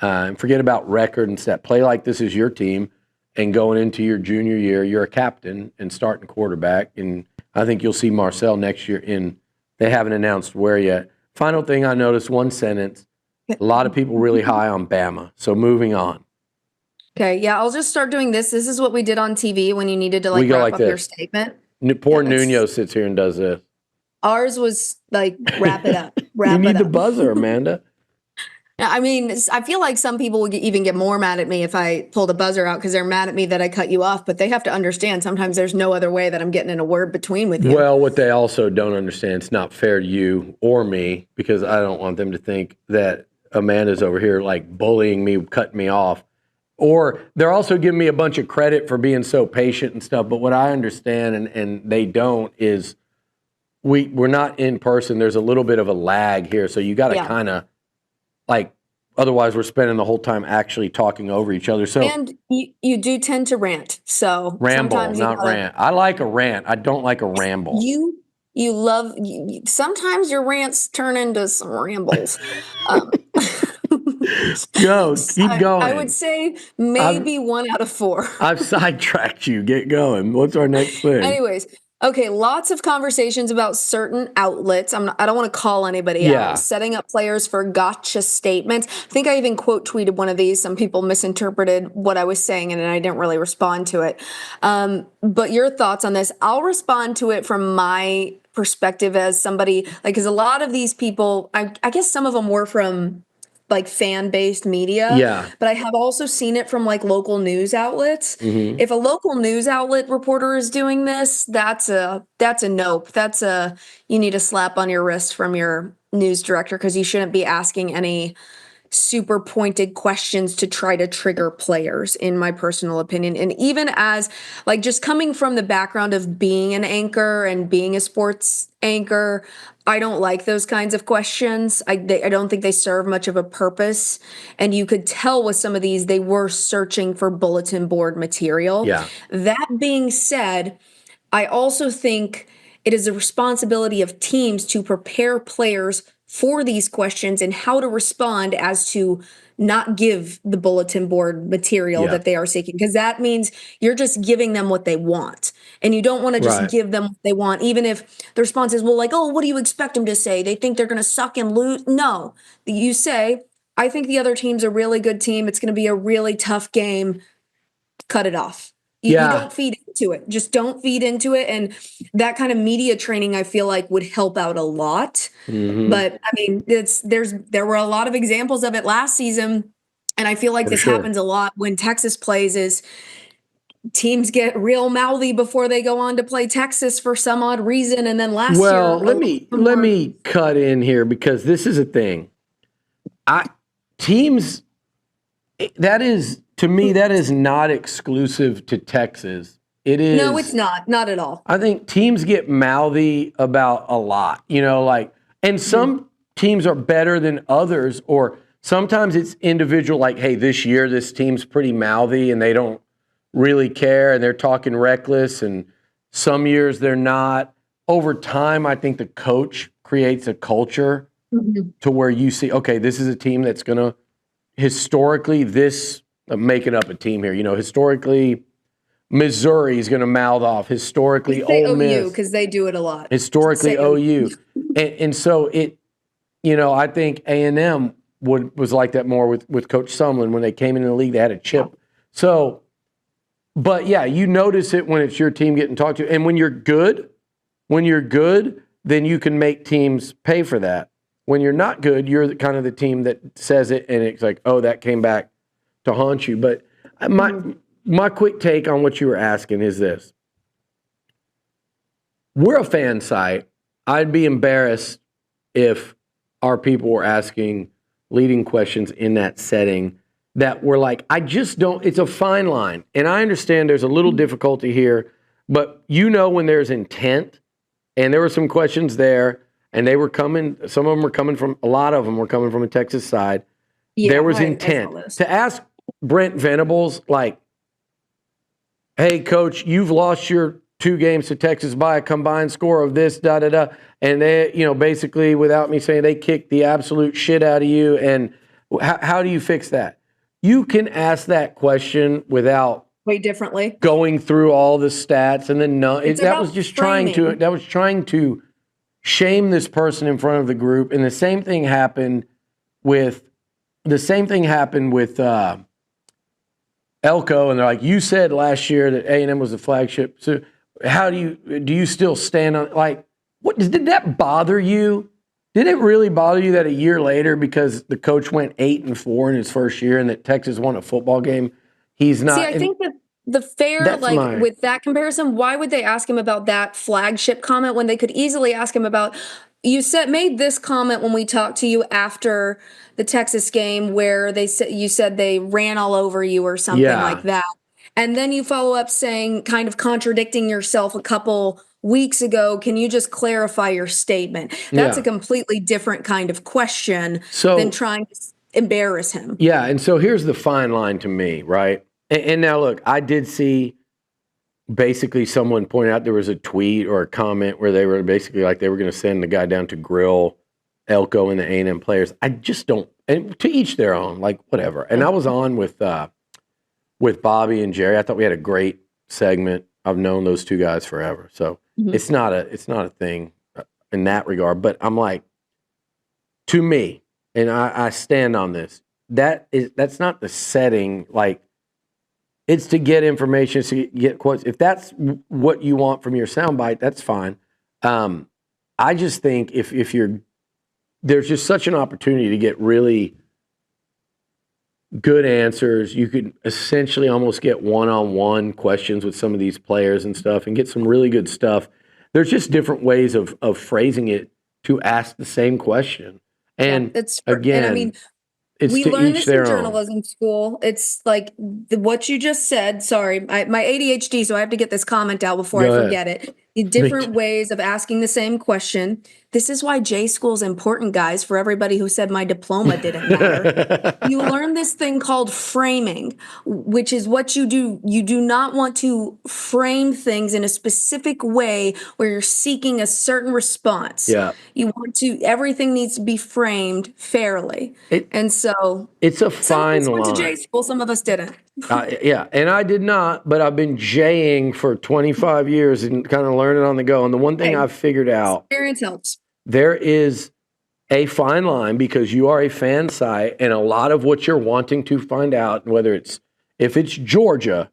And forget about record and step. Play like this is your team. And going into your junior year, you're a captain and starting quarterback. And I think you'll see Marcel next year they haven't announced where yet. Final thing I noticed, one sentence, a lot of people really high on Bama. So moving on. Okay, yeah, I'll just start doing this. This is what we did on TV when you needed to We go wrap like up your this. statement. Poor Yeah, Nuno sits here and does this. Ours was like, wrap it up. Wrap You need it the up. buzzer, Amanda. I mean, I feel like some people would even get more mad at me if I pull the buzzer out because they're mad at me that I cut you off. But they have to understand sometimes there's no other way that I'm getting in a word between with you. Well, what they also don't understand, it's not fair to you or me because I don't want them to think that Amanda's over here like bullying me, cutting me off. Or they're also giving me a bunch of credit for being so patient and stuff. But what I understand and they don't is we're not in person. There's a little bit of a lag here. So you got to kind of like, otherwise we're spending the whole time actually talking over each other. So and you do tend to rant. So ramble, sometimes not rant. I like a rant. I don't like a ramble. You love sometimes your rants turn into some rambles. Go, keep going. I would say maybe 1 out of 4. I've sidetracked you. Get going. What's our next thing? Anyways, okay, lots of conversations about certain outlets. I don't want to call anybody out. Setting up players for gotcha statements. I think I even quote tweeted one of these. Some people misinterpreted what I was saying and I didn't really respond to it. But your thoughts on this? I'll respond to it from my perspective as somebody, like, because a lot of these people, I guess some of them were from like fan-based media. Yeah. But I have also seen it from like local news outlets. Mm-hmm. If a local news outlet reporter is doing this, that's a nope. You need a slap on your wrist from your news director because you shouldn't be asking any super pointed questions to try to trigger players, in my personal opinion. And even as like just coming from the background of being an anchor and being a sports anchor, I don't like those kinds of questions. I don't think they serve much of a purpose. And you could tell with some of these, they were searching for bulletin board material. Yeah. That being said, I also think it is a responsibility of teams to prepare players for these questions and how to respond as to not give the bulletin board material that they are seeking, because that means you're just giving them what they want. And you don't want to just give them what they want, even if the response is, well, like, oh, what do you expect them to say? They think they're going to suck and lose. No, you say, I think the other team's a really good team. It's going to be a really tough game. Cut it off. You don't feed into it. Just don't feed into it. And that kind of media training, I feel like, would help out a lot. Mm-hmm. But I mean, there were a lot of examples of it last season. And I feel like this happens a lot when Texas plays is teams get real mouthy before they go on to play Texas for some odd reason. And then last year. Well, let me cut in here because this is a thing. Teams, that is, to me, that is not exclusive to Texas. It is. No, it's not. Not at all. I think teams get mouthy about a lot, and some teams are better than others, or sometimes it's individual, like, hey, this year this team's pretty mouthy and they don't really care and they're talking reckless, and some years they're not. Over time, I think the coach creates a culture to where you see, okay, this is a team that's going to historically I'm making up a team here, historically Missouri is going to mouth off. Historically, Ole Miss, because they do it a lot. Historically, OU, and so I think A&M was like that more with Coach Sumlin when they came into the league. They had a chip. So, but yeah, you notice it when it's your team getting talked to, and when you're good, then you can make teams pay for that. When you're not good, you're kind of the team that says it, and it's like, oh, that came back to haunt you. But my quick take on what you were asking is this: we're a fan site. I'd be embarrassed if our people were asking leading questions in that setting that were like, I just don't, it's a fine line. And I understand there's a little difficulty here, but when there's intent, and there were some questions there, and they were coming, some of them were coming from, a lot of them were coming from a Texas side. Yeah, there was intent. To ask Brent Venables, like, hey, coach, you've lost your 2 games to Texas by a combined score of this, da-da-da. And they, basically, without me saying, they kicked the absolute shit out of you. And how do you fix that? You can ask that question without way differently going through all the stats. And then that was just framing. trying to shame this person in front of the group. And the same thing happened with Elko, and they're like, you said last year that A&M was the flagship. So how do you still stand on, like, what did that bother you? Did it really bother you that a year later, because the coach went 8-4 in his first year and that Texas won a football game, he's not? See, I think that the fair, with that comparison, why would they ask him about that flagship comment when they could easily ask him about, made this comment when we talked to you after the Texas game where you said they ran all over you or something like that. And then you follow up saying, kind of contradicting yourself a couple weeks ago, can you just clarify your statement? That's a completely different kind of question than trying to embarrass him. Yeah, and so here's the fine line to me, right? And now look, I did see basically someone pointed out there was a tweet or a comment where they were basically like they were going to send the guy down to grill Elko and the A&M players. I just don't, and to each their own, like whatever. And I was on with Bobby and Jerry. I thought we had a great segment. I've known those 2 guys forever, so it's not a thing in that regard. But I'm like, to me, and I stand on this. That's not the setting. Like, it's to get information, to get quotes. If that's what you want from your soundbite, that's fine. I just think if there's just such an opportunity to get really good answers. You could essentially almost get one-on-one questions with some of these players and stuff and get some really good stuff. There's just different ways of phrasing it to ask the same question. And again, it's we to learned each this in their own. journalism school. It's like what you just said. Sorry, my ADHD, so I have to get this comment out before I forget it. Different ways of asking the same question. This is why J school's important, guys, for everybody who said my diploma didn't matter. You learn this thing called framing, which is what you do. You do not want to frame things in a specific way where you're seeking a certain response. Yeah. You want to, everything needs to be framed fairly. And so it's a some of fine us line. went to J school, some of us didn't. Yeah, and I did not, but I've been Jing for 25 years and kind of learning on the go. And the one thing I've figured out, experience helps. There is a fine line because you are a fan site, and a lot of what you're wanting to find out, whether if it's Georgia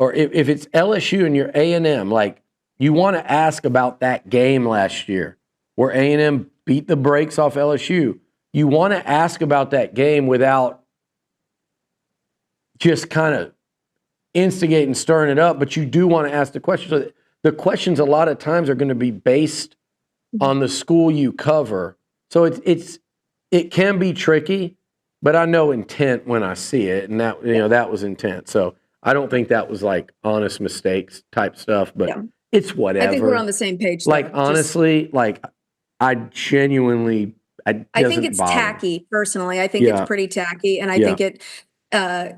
or if it's LSU and you're A&M, like you want to ask about that game last year where A&M beat the brakes off LSU. You want to ask about that game without just kind of instigating, stirring it up, but you do want to ask the question. So the questions a lot of times are going to be based on the school you cover. So it can be tricky, but I know intent when I see it, and that was intent. So I don't think that was like honest mistakes type stuff, but it's whatever. I think we're on the same page. Like honestly, I genuinely, I think it's tacky. Personally, I think it's pretty tacky, and I think it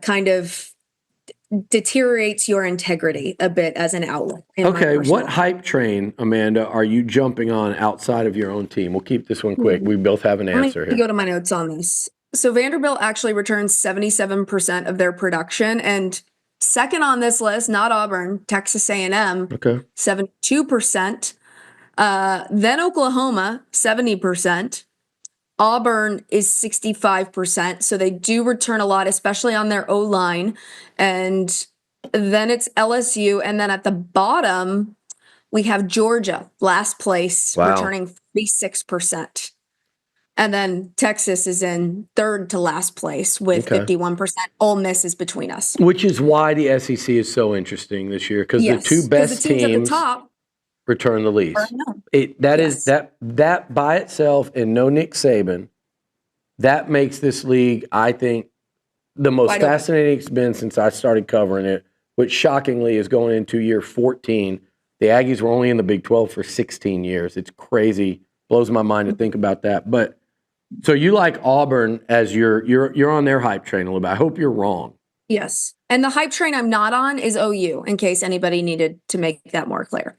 kind of deteriorates your integrity a bit as an outlet. Okay, what hype train, Amanda, are you jumping on outside of your own team? We'll keep this one quick. We both have an answer here. Go to my notes on this. So Vanderbilt actually returns 77% of their production, and second on this list, not Auburn, Texas A&M, 72%. Then Oklahoma, 70%. Auburn is 65%, so they do return a lot, especially on their O-line. And then it's LSU, and then at the bottom, we have Georgia, last place, Wow. returning 46%. And then Texas is in third to last place with 51%. Ole Miss is between us. Which is why the SEC is so interesting this year, because the two best the teams at the teams top return the least. Yes. That by itself, and no Nick Saban, that makes this league, I think, the most fascinating it's been since I started covering it, which shockingly is going into year 14. The Aggies were only in the Big 12 for 16 years. It's crazy. Blows my mind to think about that. But so you like Auburn as you're on their hype train a little bit. I hope you're wrong. Yes. And the hype train I'm not on is OU, in case anybody needed to make that more clear.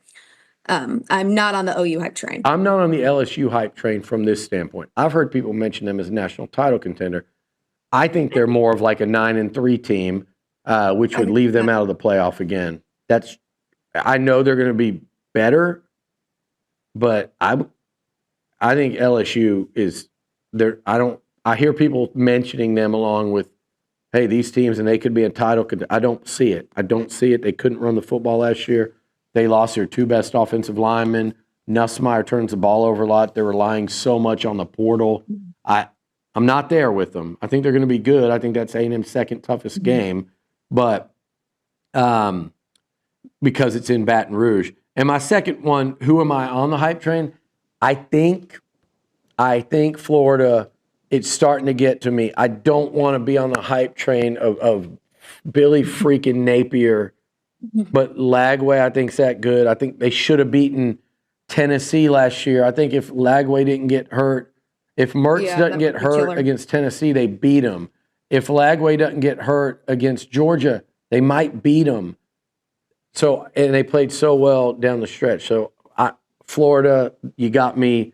I'm not on the OU hype train. I'm not on the LSU hype train from this standpoint. I've heard people mention them as a national title contender. I think they're more of like a 9-3 team, which would leave them out of the playoff again. I know they're going to be better, but I think LSU is there. I hear people mentioning them along with, hey, these teams and they could be a title. I don't see it. They couldn't run the football last year. They lost their two best offensive linemen. Nussmeier turns the ball over a lot. They're relying so much on the portal. I'm not there with them. I think they're going to be good. I think that's A&M's second toughest game, but because it's in Baton Rouge. And my second one, who am I on the hype train? I think Florida, it's starting to get to me. I don't want to be on the hype train of Billy freaking Napier, but Lagway I think's that good. I think they should have beaten Tennessee last year. I think if Lagway didn't get hurt, if Mertz doesn't get hurt against Tennessee, they beat them. If Lagway doesn't get hurt against Georgia, they might beat them. So, and they played so well down the stretch. So, Florida, you got me.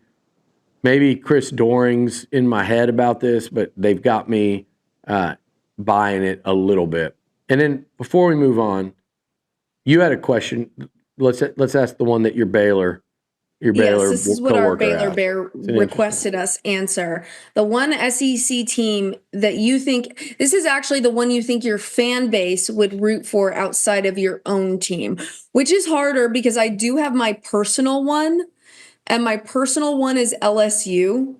Maybe Chris Doring's in my head about this, but they've got me buying it a little bit. And then before we move on, you had a question. Let's ask the one that your Baylor. Yes, this is what our Baylor Bear requested us answer. The one SEC team that you think, this is actually the one you think your fan base would root for outside of your own team, which is harder because I do have my personal one, and my personal one is LSU.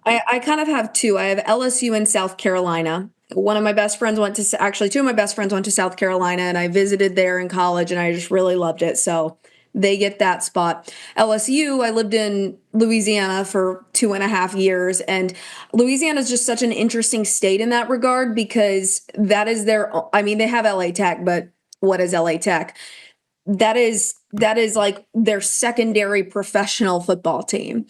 I kind of have two. I have LSU and South Carolina. One of my best friends two of my best friends went to South Carolina, and I visited there in college, and I just really loved it. So they get that spot. LSU, I lived in Louisiana for 2.5 years, and Louisiana is just such an interesting state in that regard because that is they have LA Tech, but what is LA Tech? That is like their secondary professional football team.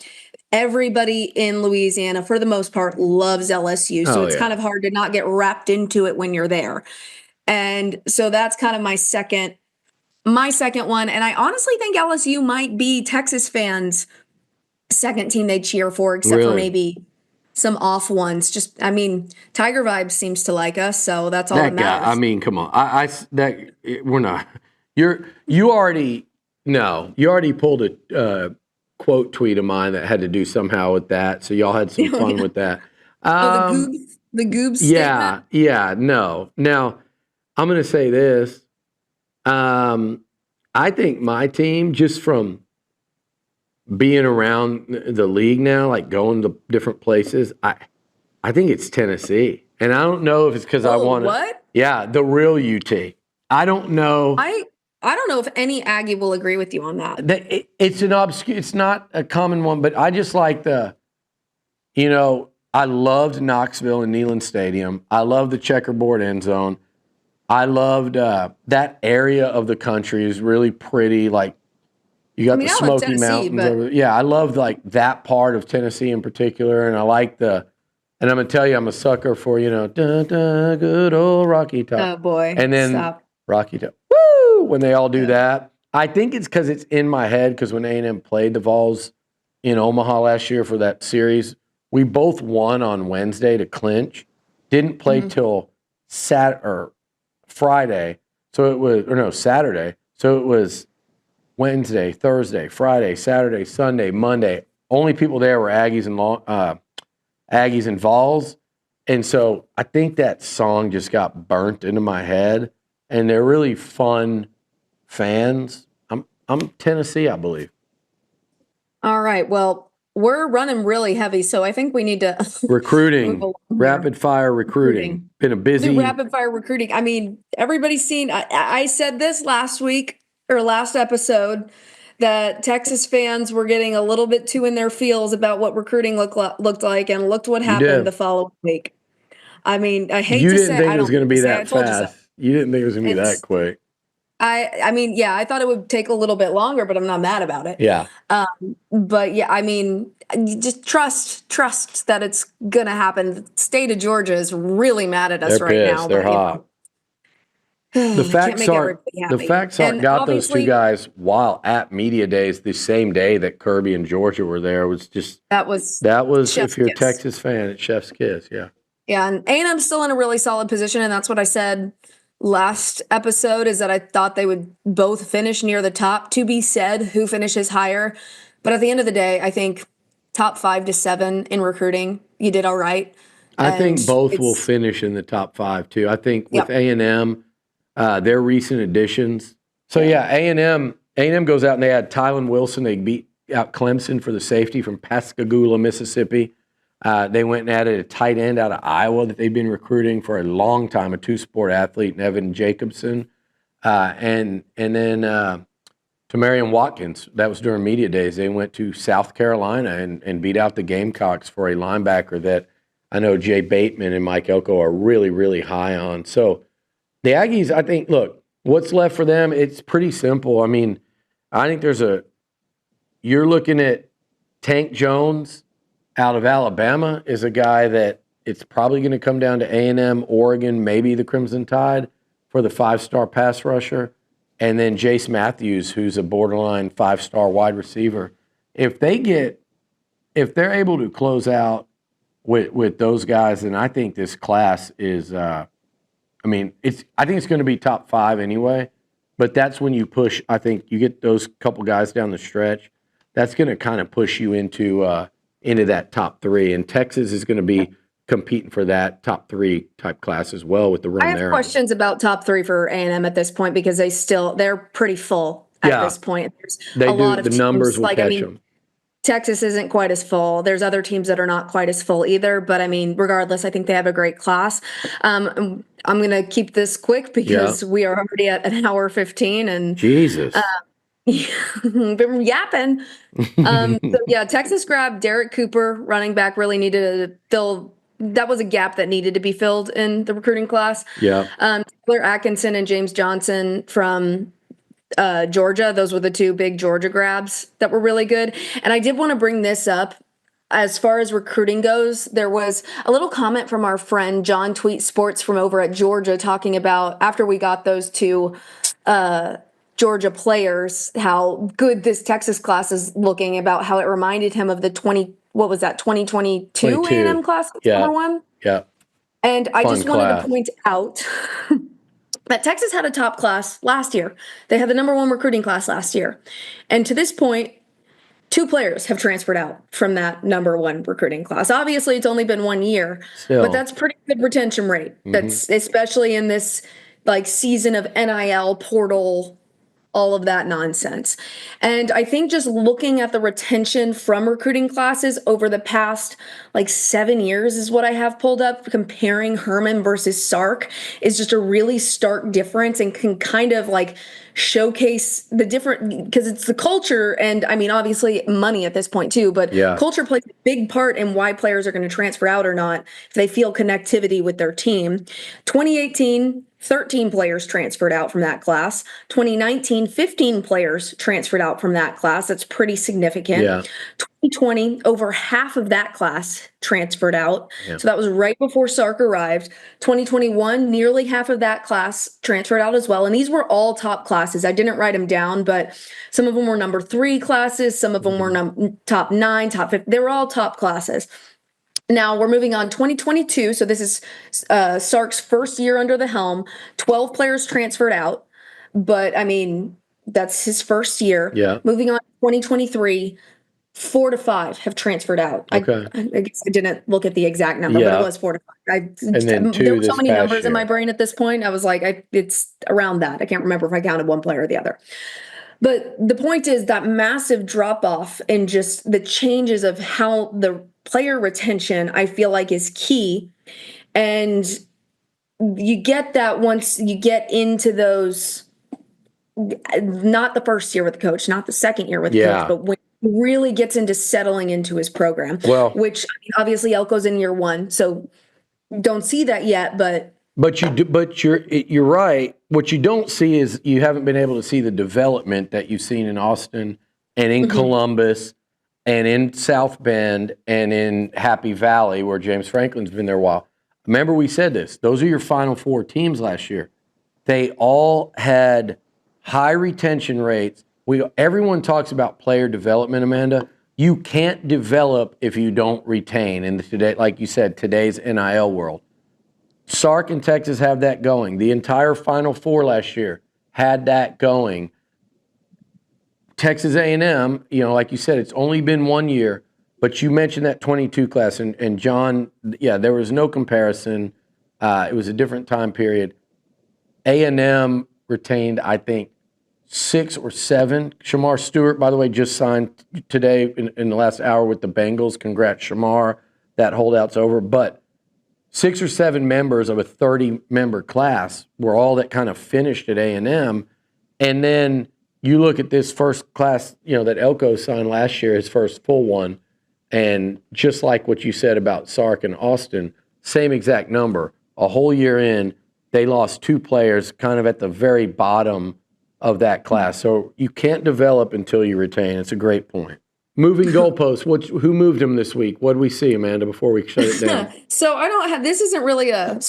Everybody in Louisiana, for the most part, loves LSU, so it's kind of hard to not get wrapped into it when you're there. And so that's kind of my second one, and I honestly think LSU might be Texas fans' second team they cheer for, except for maybe some off ones. Just, Tiger Vibes seems to like us, so that's all that matters. Come on. We're not. You already pulled a quote tweet of mine that had to do somehow with that, so y'all had some fun with that. The Goobs statement? Yeah, no. Now, I'm going to say this. I think my team, just from being around the league now, like going to different places, I think it's Tennessee. And I don't know if it's because I want to. What? Yeah, the real UT. I don't know. I don't know if any Aggie will agree with you on that. It's not a common one, but I just like I loved Knoxville and Neyland Stadium. I love the checkerboard end zone. I loved that area of the country is really pretty. Like you got the Smoky Mountains. I loved like that part of Tennessee in particular, and I like and I'm gonna tell you, I'm a sucker for good old Rocky Top. Oh boy! And then Rocky Top, woo! When they all do that, I think it's because it's in my head. Because when A&M played the Vols in Omaha last year for that series, we both won on Wednesday to clinch. Didn't play till Friday, Saturday. So it was Wednesday, Thursday, Friday, Saturday, Sunday, Monday. Only people there were Aggies and Aggies and Vols. And so I think that song just got burnt into my head. And they're really fun fans. I'm Tennessee, I believe. All right. Well, we're running really heavy, so I think we need to Recruiting, rapid fire recruiting. Been a busy rapid fire recruiting. I mean, everybody's seen. I said this last week or last episode that Texas fans were getting a little bit too in their feels about what recruiting looked like, and looked what happened the following week. I mean, I hate you to didn't say think I it was don't going to be say I that told you so. fast. You didn't think it was going to be that quick. I mean, yeah, I thought it would take a little bit longer, but I'm not mad about it. Yeah. But yeah, I mean, you just trust that it's gonna happen. The state of Georgia is really mad at us They're right pissed. now. They're but, hot. The fact Sark got those two guys while at media days the same day that Kirby and Georgia were there was just that was if you're a Texas fan, it's chef's kiss. Yeah. Yeah, and A&M's still in a really solid position, and that's what I said last episode, is that I thought they would both finish near the top. To be said, who finishes higher. But at the end of the day, I think top 5 to 7 in recruiting, you did all right. I think both will finish in the top 5 too. I think with A&M, their recent additions. So yeah, A&M goes out and they had Tylen Wilson. They beat out Clemson for the safety from Pascagoula, Mississippi. They went and added a tight end out of Iowa that they've been recruiting for a long time, a two-sport athlete, Evan Jacobson. And then Tamarian Watkins, that was during media days. They went to South Carolina and beat out the Gamecocks for a linebacker that I know Jay Bateman and Mike Elko are really, really high on. So the Aggies, I think, look, what's left for them, it's pretty simple. I mean, I think you're looking at Tank Jones out of Alabama is a guy that it's probably going to come down to A&M, Oregon, maybe the Crimson Tide for the 5-star pass rusher. And then Jace Matthews, who's a borderline 5-star wide receiver. If they're able to close out with those guys, then I think this class is, I think it's going to be top 5 anyway. But that's when you push. I think you get those couple guys down the stretch. That's going to kind of push you into that top 3. And Texas is going to be competing for that top 3 type class as well with the run there. I have questions about top 3 for A&M at this point because they're pretty full at this point. There's a lot of the teams, numbers will catch them. Texas isn't quite as full. There's other teams that are not quite as full either. But I mean, regardless, I think they have a great class. I'm going to keep this quick because we are already at an hour 15 and Jesus. Been yapping. So yeah, Texas grabbed Derek Cooper, running back, really needed to fill. That was a gap that needed to be filled in the recruiting class. Yeah. Taylor Atkinson and James Johnson from Georgia. Those were the 2 big Georgia grabs that were really good. And I did want to bring this up. As far as recruiting goes, there was a little comment from our friend John Tweet Sports from over at Georgia talking about after we got those 2 Georgia players, how good this Texas class is looking, about how it reminded him of the 2022 A&M class, number 1? Yeah. And I just wanted to point out that Texas had a top class last year. They had the number 1 recruiting class last year. And to this point, 2 players have transferred out from that number 1 recruiting class. Obviously, it's only been 1 year, but that's pretty good retention rate. That's especially in this season of NIL portal, all of that nonsense. And I think just looking at the retention from recruiting classes over the past 7 years is what I have pulled up, comparing Herman versus Sark, is just a really stark difference and can kind of showcase the different, because it's the culture and I mean, obviously money at this point too, but culture plays a big part in why players are going to transfer out or not if they feel connectivity with their team. 2018, 13 players transferred out from that class. 2019, 15 players transferred out from that class. That's pretty significant. 2020, over half of that class transferred out. So that was right before Sark arrived. 2021, nearly half of that class transferred out as well. And these were all top classes. I didn't write them down, but some of them were number 3 classes. Some of them were top 9, top 5. They were all top classes. Now we're moving on 2022. So this is Sark's first year under the helm. 12 players transferred out, but I mean, that's his first year. Moving on to 2023, 4 to 5 have transferred out. Okay. I guess I didn't look at the exact number, but Yeah. it was 4 to 5. And then There two were so this many past numbers in my year. brain at this point. I was like, it's around that. I can't remember if I counted one player or the other. But the point is that massive drop off and just the changes of how the player retention, I feel like, is key. And you get that once you get into those, not the first year with the coach, not the second year with the Yeah. coach, but when he really gets into settling into his program, Well, which, I mean, obviously Elko's in year 1, so don't see that yet, but you're right. What you don't see is you haven't been able to see the development that you've seen in Austin and in Columbus and in South Bend and in Happy Valley, where James Franklin's been there a while. Remember, we said this. Those are your Final Four teams last year. They all had high retention rates. Everyone talks about player development, Amanda. You can't develop if you don't retain. And today, like you said, today's NIL world. Sark and Texas have that going. The entire Final Four last year had that going. Texas A&M, like you said, it's only been 1 year, but you mentioned that 22 class, and John, there was no comparison. It was a different time period. A&M retained, I think, 6 or 7. Shamar Stewart, by the way, just signed today in the last hour with the Bengals. Congrats, Shamar. That holdout's over. But 6 or 7 members of a 30-member class were all that kind of finished at A&M. And then you look at this first class, that Elko signed last year, his first full one, and just like what you said about Sark and Austin, same exact number. A whole year in, they lost 2 players kind of at the very bottom of that class. So you can't develop until you retain. It's a great point. Moving goalposts. Who moved them this week? What did we see, Amanda, before we shut it down? So I don't have, this isn't really a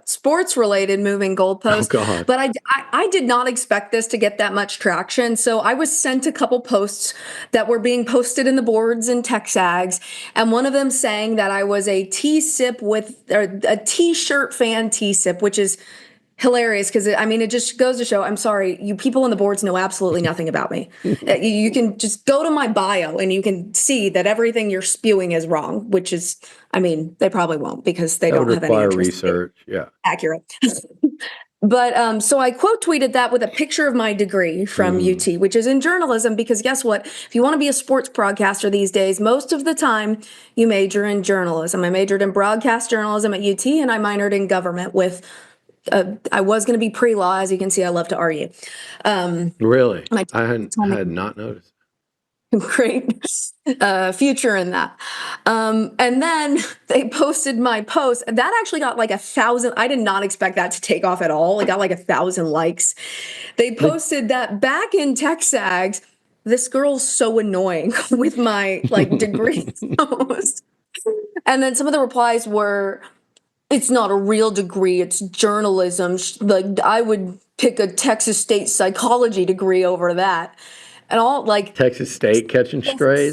sports related moving goalpost, God. but I did not expect this to get that much traction. So I was sent a couple posts that were being posted in the boards and TexAgs, and one of them saying that I was a T-sip or a T-shirt fan T-sip, which is hilarious because it just goes to show, I'm sorry, you people on the boards know absolutely nothing about me. You can just go to my bio and you can see that everything you're spewing is wrong, which is, they probably won't because they don't have any interest research. Yeah. Accurate. But so I quote tweeted that with a picture of my degree from UT, which is in journalism, because guess what? If you want to be a sports broadcaster these days, most of the time you major in journalism. I majored in broadcast journalism at UT and I minored in government with I was going to be pre-law. As you can see, I love to argue. Really? I had not noticed. Great future in that. And then they posted my post. That actually got like 1,000. I did not expect that to take off at all. It got like 1,000 likes. They posted that back in TexAgs. This girl's so annoying with my degree post. And then some of the replies were, it's not a real degree, it's journalism. I would pick a Texas State psychology degree over that. And all Texas State catching strays?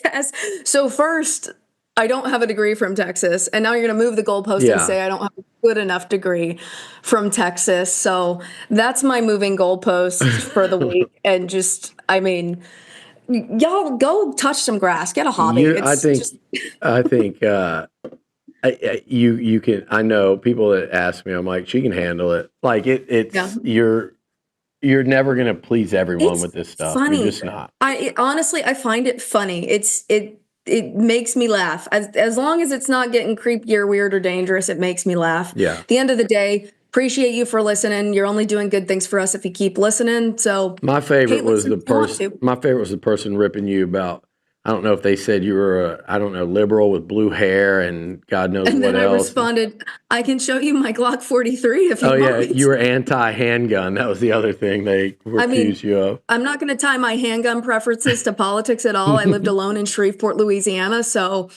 Yes. So first, I don't have a degree from Texas, and now you're going to move the goalpost and say I don't have a good enough degree from Texas. So that's my moving goalpost for the week. And just, y'all go touch some grass, get a hobby. I think you can. I know people that ask me. I'm like, she can handle it. You're never going to please everyone with this stuff. Funny. You're just not. I find it funny. It makes me laugh. As long as it's not getting creepy or weird or dangerous, it makes me laugh. Yeah. At the end of the day, appreciate you for listening. You're only doing good things for us if you keep listening. So my favorite was the person ripping you about. I don't know if they said you were liberal with blue hair and God knows what else. And then I responded, I can show you my Glock 43 if you want. Oh, yeah, you were anti-handgun. That was the other thing they accused you of. I'm not going to tie my handgun preferences to politics at all. I lived alone in Shreveport, Louisiana, so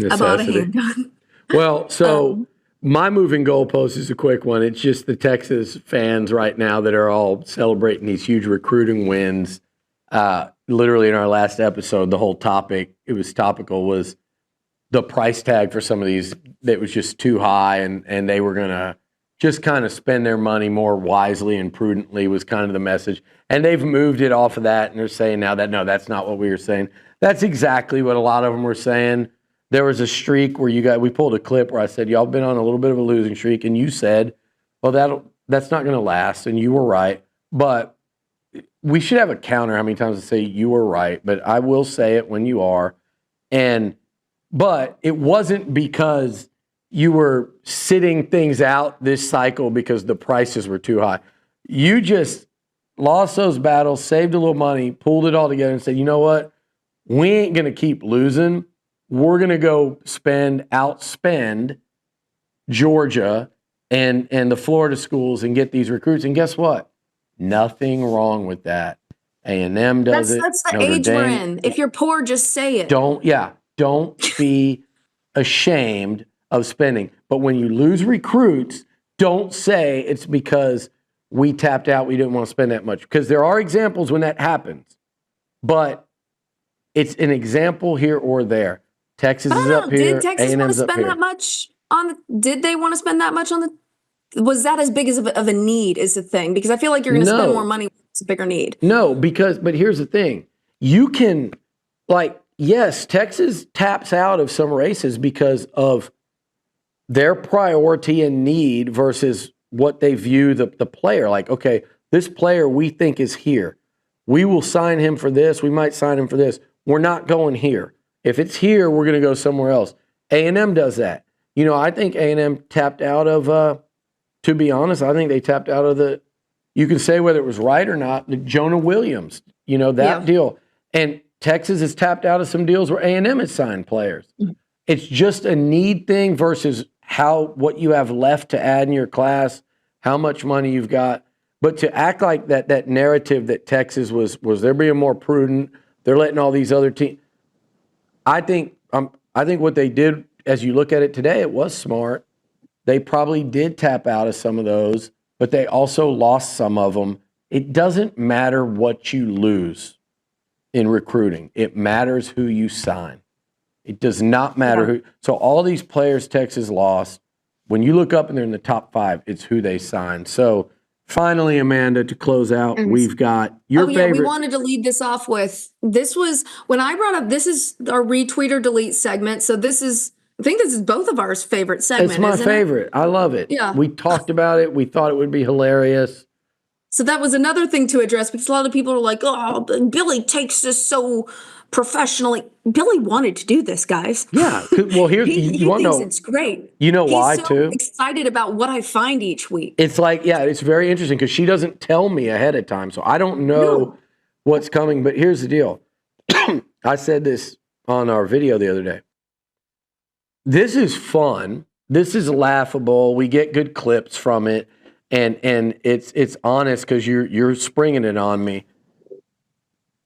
I bought a handgun. Well, so my moving goalpost is a quick one. It's just the Texas fans right now that are all celebrating these huge recruiting wins. Literally in our last episode, the whole topic, it was topical, was the price tag for some of these that was just too high, and they were going to just kind of spend their money more wisely and prudently was kind of the message. And they've moved it off of that, and they're saying now that, no, that's not what we were saying. That's exactly what a lot of them were saying. There was a streak where we pulled a clip where I said, y'all been on a little bit of a losing streak, and you said, well, that's not going to last, and you were right. But we should have a counter how many times I say you were right, but I will say it when you are. But it wasn't because you were sitting things out this cycle because the prices were too high. You just lost those battles, saved a little money, pulled it all together and said, you know what? We ain't going to keep losing. We're going to go outspend Georgia and the Florida schools and get these recruits. And guess what? Nothing wrong with that. A&M does it. That's the Notre age we're Dame. in. If you're poor, just say it. Don't be ashamed of spending. But when you lose recruits, don't say it's because we tapped out, we didn't want to spend that much. Because there are examples when that happens. But it's an example here or there. Texas is up here. Did Texas want to spend that much on did they want to spend that much on the was that as big as of a need is the thing? Because I feel like you're going to spend more money when it's a bigger need. No, but here's the thing. You can, yes, Texas taps out of some races because of their priority and need versus what they view the player. Like, okay, this player we think is here. We will sign him for this. We might sign him for this. We're not going here. If it's here, we're going to go somewhere else. A&M does that. I think A&M tapped out of, to be honest, I think they tapped out of you can say whether it was right or not, the Jonah Williams, deal. And Texas has tapped out of some deals where A&M has signed players. Mm-hmm. It's just a need thing versus what you have left to add in your class, how much money you've got. But to act like that narrative that Texas was they're being more prudent, they're letting all these other teams. I think what they did, as you look at it today, it was smart. They probably did tap out of some of those, but they also lost some of them. It doesn't matter what you lose in recruiting. It matters who you sign. It does not matter who. So all these players Texas lost, when you look up and they're in the top 5, it's who they signed. So finally, Amanda, to close out, we've got your favorite. We wanted to lead this off with, this was, when I brought up, this is our retweet or delete segment. So I think this is both of our favorite segment. It's my favorite. I love it. Yeah. We talked about it. We thought it would be hilarious. So that was another thing to address because a lot of people are like, oh, Billy takes this so professionally. Billy wanted to do this, guys. Yeah. Well, here you want to know. It's great. You know why, He's so too? Excited about what I find each week. It's it's very interesting because she doesn't tell me ahead of time. So I don't know what's coming. But here's the deal. I said this on our video the other day. This is fun. This is laughable. We get good clips from it. And it's honest because you're springing it on me.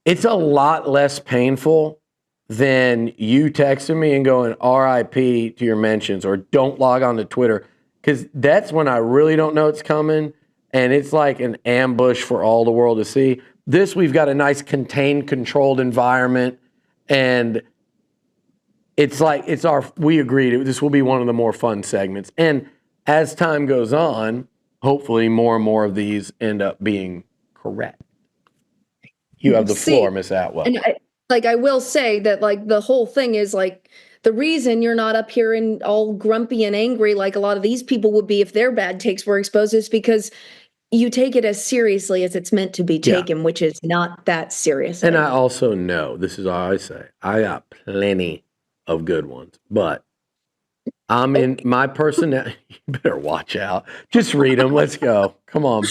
It's a lot less painful than you texting me and going RIP to your mentions or don't log on to Twitter, because that's when I really don't know it's coming and it's like an ambush for all the world to see. This, we've got a nice contained, controlled environment, and we agreed this will be one of the more fun segments. And as time goes on, hopefully more and more of these end up being correct. You have the floor, Miss Atwell. And I will say that the whole thing is the reason you're not up here and all grumpy and angry like a lot of these people would be if their bad takes were exposed is because you take it as seriously as it's meant to be taken, which is not that serious. And I also know, this is all I say, I got plenty of good ones, but I'm in my personality. You better watch out. Just read them. Let's go. Come on.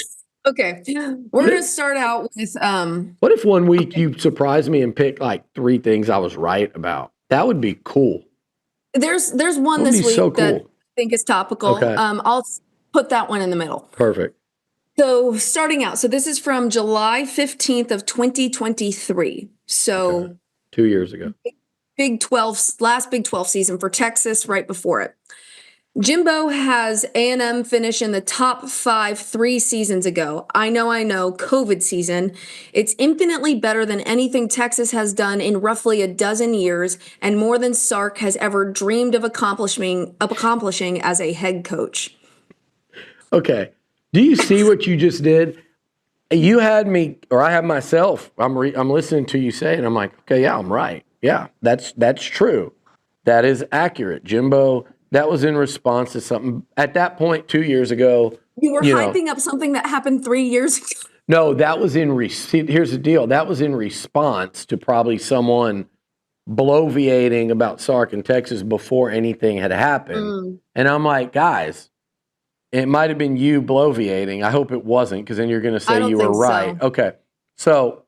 Okay. We're going to start out with what if one week you surprise me and pick 3 things I was right about? That would be cool. There's one this week that I think is topical. Okay. I'll put that one in the middle. Perfect. So starting out, so this is from July 15th of 2023. So 2 years ago. Last Big 12 season for Texas, right before it. Jimbo has A&M finish in the top 5 3 seasons ago. I know, COVID season. It's infinitely better than anything Texas has done in roughly a dozen years and more than Sark has ever dreamed of accomplishing as a head coach. Okay. Do you see what you just did? You had me, or I have myself. I'm listening to you say it. And I'm like, okay, yeah, I'm right. Yeah, that's true. That is accurate, Jimbo. That was in response to something at that point 2 years ago. You were hyping up something that happened 3 years ago. No, that was here's the deal. That was in response to probably someone bloviating about Sark in Texas before anything had happened. And I'm like, guys, it might have been you bloviating. I hope it wasn't, because then you're going to say you were right. So. Okay. So,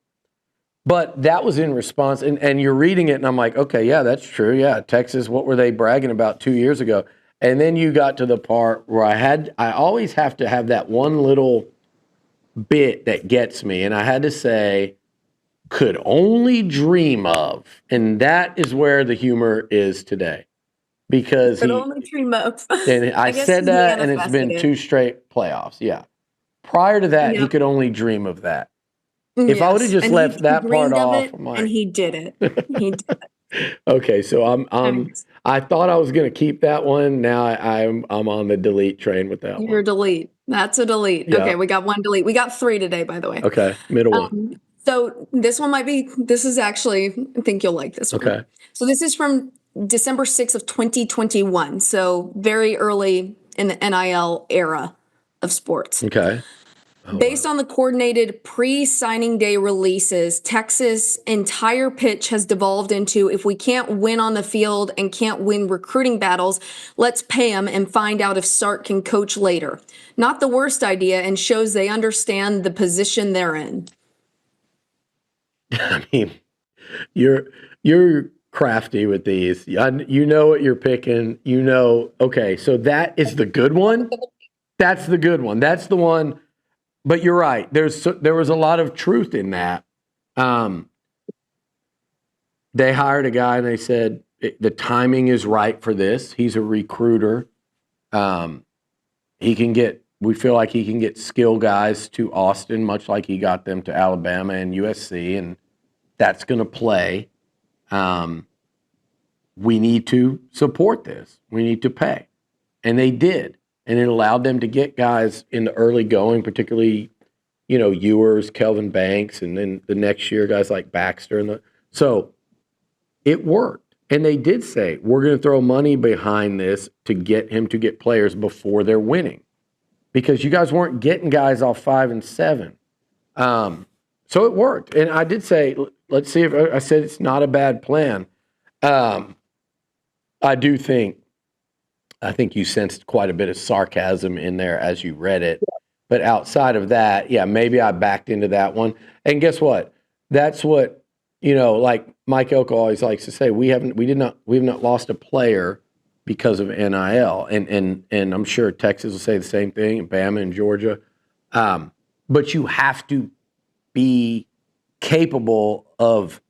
but that was in response, and you're reading it, and I'm like, okay, yeah, that's true. Yeah, Texas, what were they bragging about 2 years ago? And then you got to the part where I always have to have that one little bit that gets me, and I had to say, could only dream of. And that is where the humor is today. Because could only dream of. And I said that, and it's been 2 straight playoffs. Yeah. Prior to that, he could only dream of that. If I would have just left that part off, and he did it. He did it. Okay, so I thought I was going to keep that one. Now I'm on the delete train with that one. You're delete. That's a delete. Yeah. Okay, we got 1 delete. We got 3 today, by the way. Okay, middle one. So this is actually, I think you'll like this one. Okay. So this is from December 6th of 2021. So very early in the NIL era of sports. Okay. Based on the coordinated pre-signing day releases, Texas' entire pitch has devolved into, if we can't win on the field and can't win recruiting battles, let's pay them and find out if Sark can coach later. Not the worst idea, and shows they understand the position they're in. I mean, you're crafty with these. You know what you're picking. You know, okay, so that is the good one. That's the good one. That's the one. But you're right. There was a lot of truth in that. They hired a guy and they said the timing is right for this. He's a recruiter. We feel like he can get skill guys to Austin, much like he got them to Alabama and USC, and that's going to play. We need to support this. We need to pay. And they did. And it allowed them to get guys in the early going, particularly, Ewers, Kelvin Banks, and then the next year, guys like Baxter. So it worked. And they did say, we're going to throw money behind this to get him to get players before they're winning. Because you guys weren't getting guys off 5 and 7. So it worked. And I did say, let's see if I said it's not a bad plan. I think you sensed quite a bit of sarcasm in there as you read it. But outside of that, yeah, maybe I backed into that one. And guess what? That's what, like Mike Elko always likes to say, we have not lost a player because of NIL. And I'm sure Texas will say the same thing, and Bama and Georgia. But you have to be capable of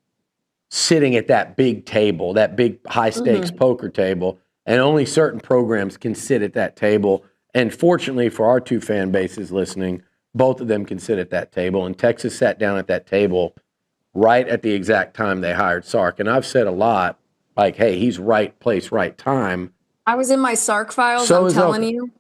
sitting at that big table, that big high stakes poker table. And only certain programs can sit at that table. And fortunately for our 2 fan bases listening, both of them can sit at that table. And Texas sat down at that table right at the exact time they hired Sark. And I've said a lot, like, hey, he's right place, right time. I was in my Sark files. So I'm telling you,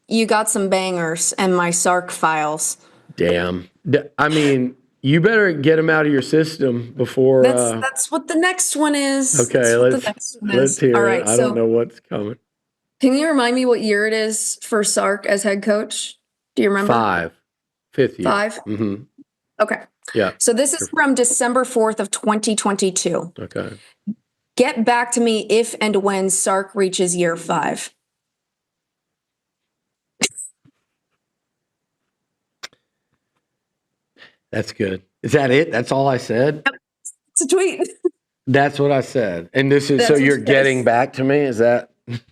you got some bangers in my Sark files. Damn. I mean, you better get them out of your system before. That's what the next one is. Okay, let's hear All right, it. I don't know what's coming. Can you remind me what year it is for Sark as head coach? Do you remember? 5th year. 5? Mm-hmm. Okay. Yeah. So this is from December 4th of 2022. Okay. Get back to me if and when Sark reaches year 5. That's good. Is that it? That's all I said? Yep. It's a tweet. That's what I said. And this is, so you're getting back to me? Is that?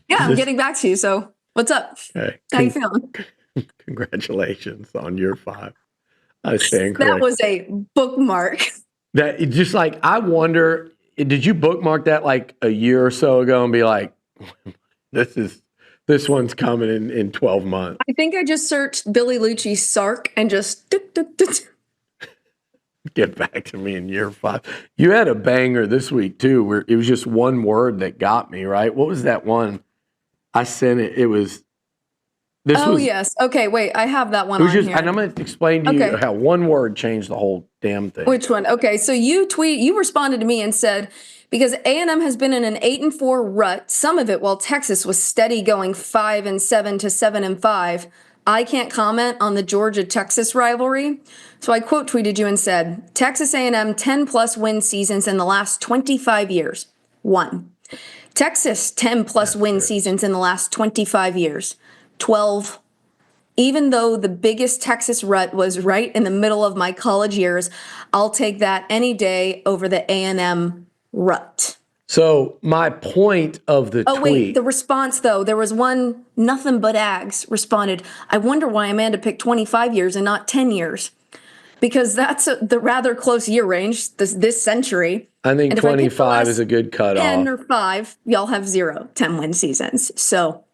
Yeah, I'm getting back to you. So what's up? Hey, how you feeling? Congratulations on year 5. I stand corrected. That was a bookmark. That just like, I wonder, did you bookmark that like a year or so ago and be like, this one's coming in 12 months? I think I just searched Billy Liucci Sark and just get back to me in year 5. You had a banger this week too, where it was just one word that got me, right? What was that one? I sent it. It was This Oh, was, yes. Okay, wait. I have that one it was on just, here. and I'm going to explain to you Okay. how one word changed the whole damn thing. Which one? Okay, so you responded to me and said, because A&M has been in an 8-4 rut, some of it while Texas was steady going 5-7 to 7-5. I can't comment on the Georgia-Texas rivalry. So I quote tweeted you and said, Texas A&M 10 plus win seasons in the last 25 years. 1. Texas 10 plus win seasons in the last 25 years. 12. Even though the biggest Texas rut was right in the middle of my college years, I'll take that any day over the A&M rut. So my point of the Oh, tweet. wait, the response, though, there was one, nothing but Ags responded, I wonder why Amanda picked 25 years and not 10 years. Because that's the rather close year range this century. I think And if I pick the 25 is last a good 10 cutoff. or 5, y'all have 0 10-win seasons. So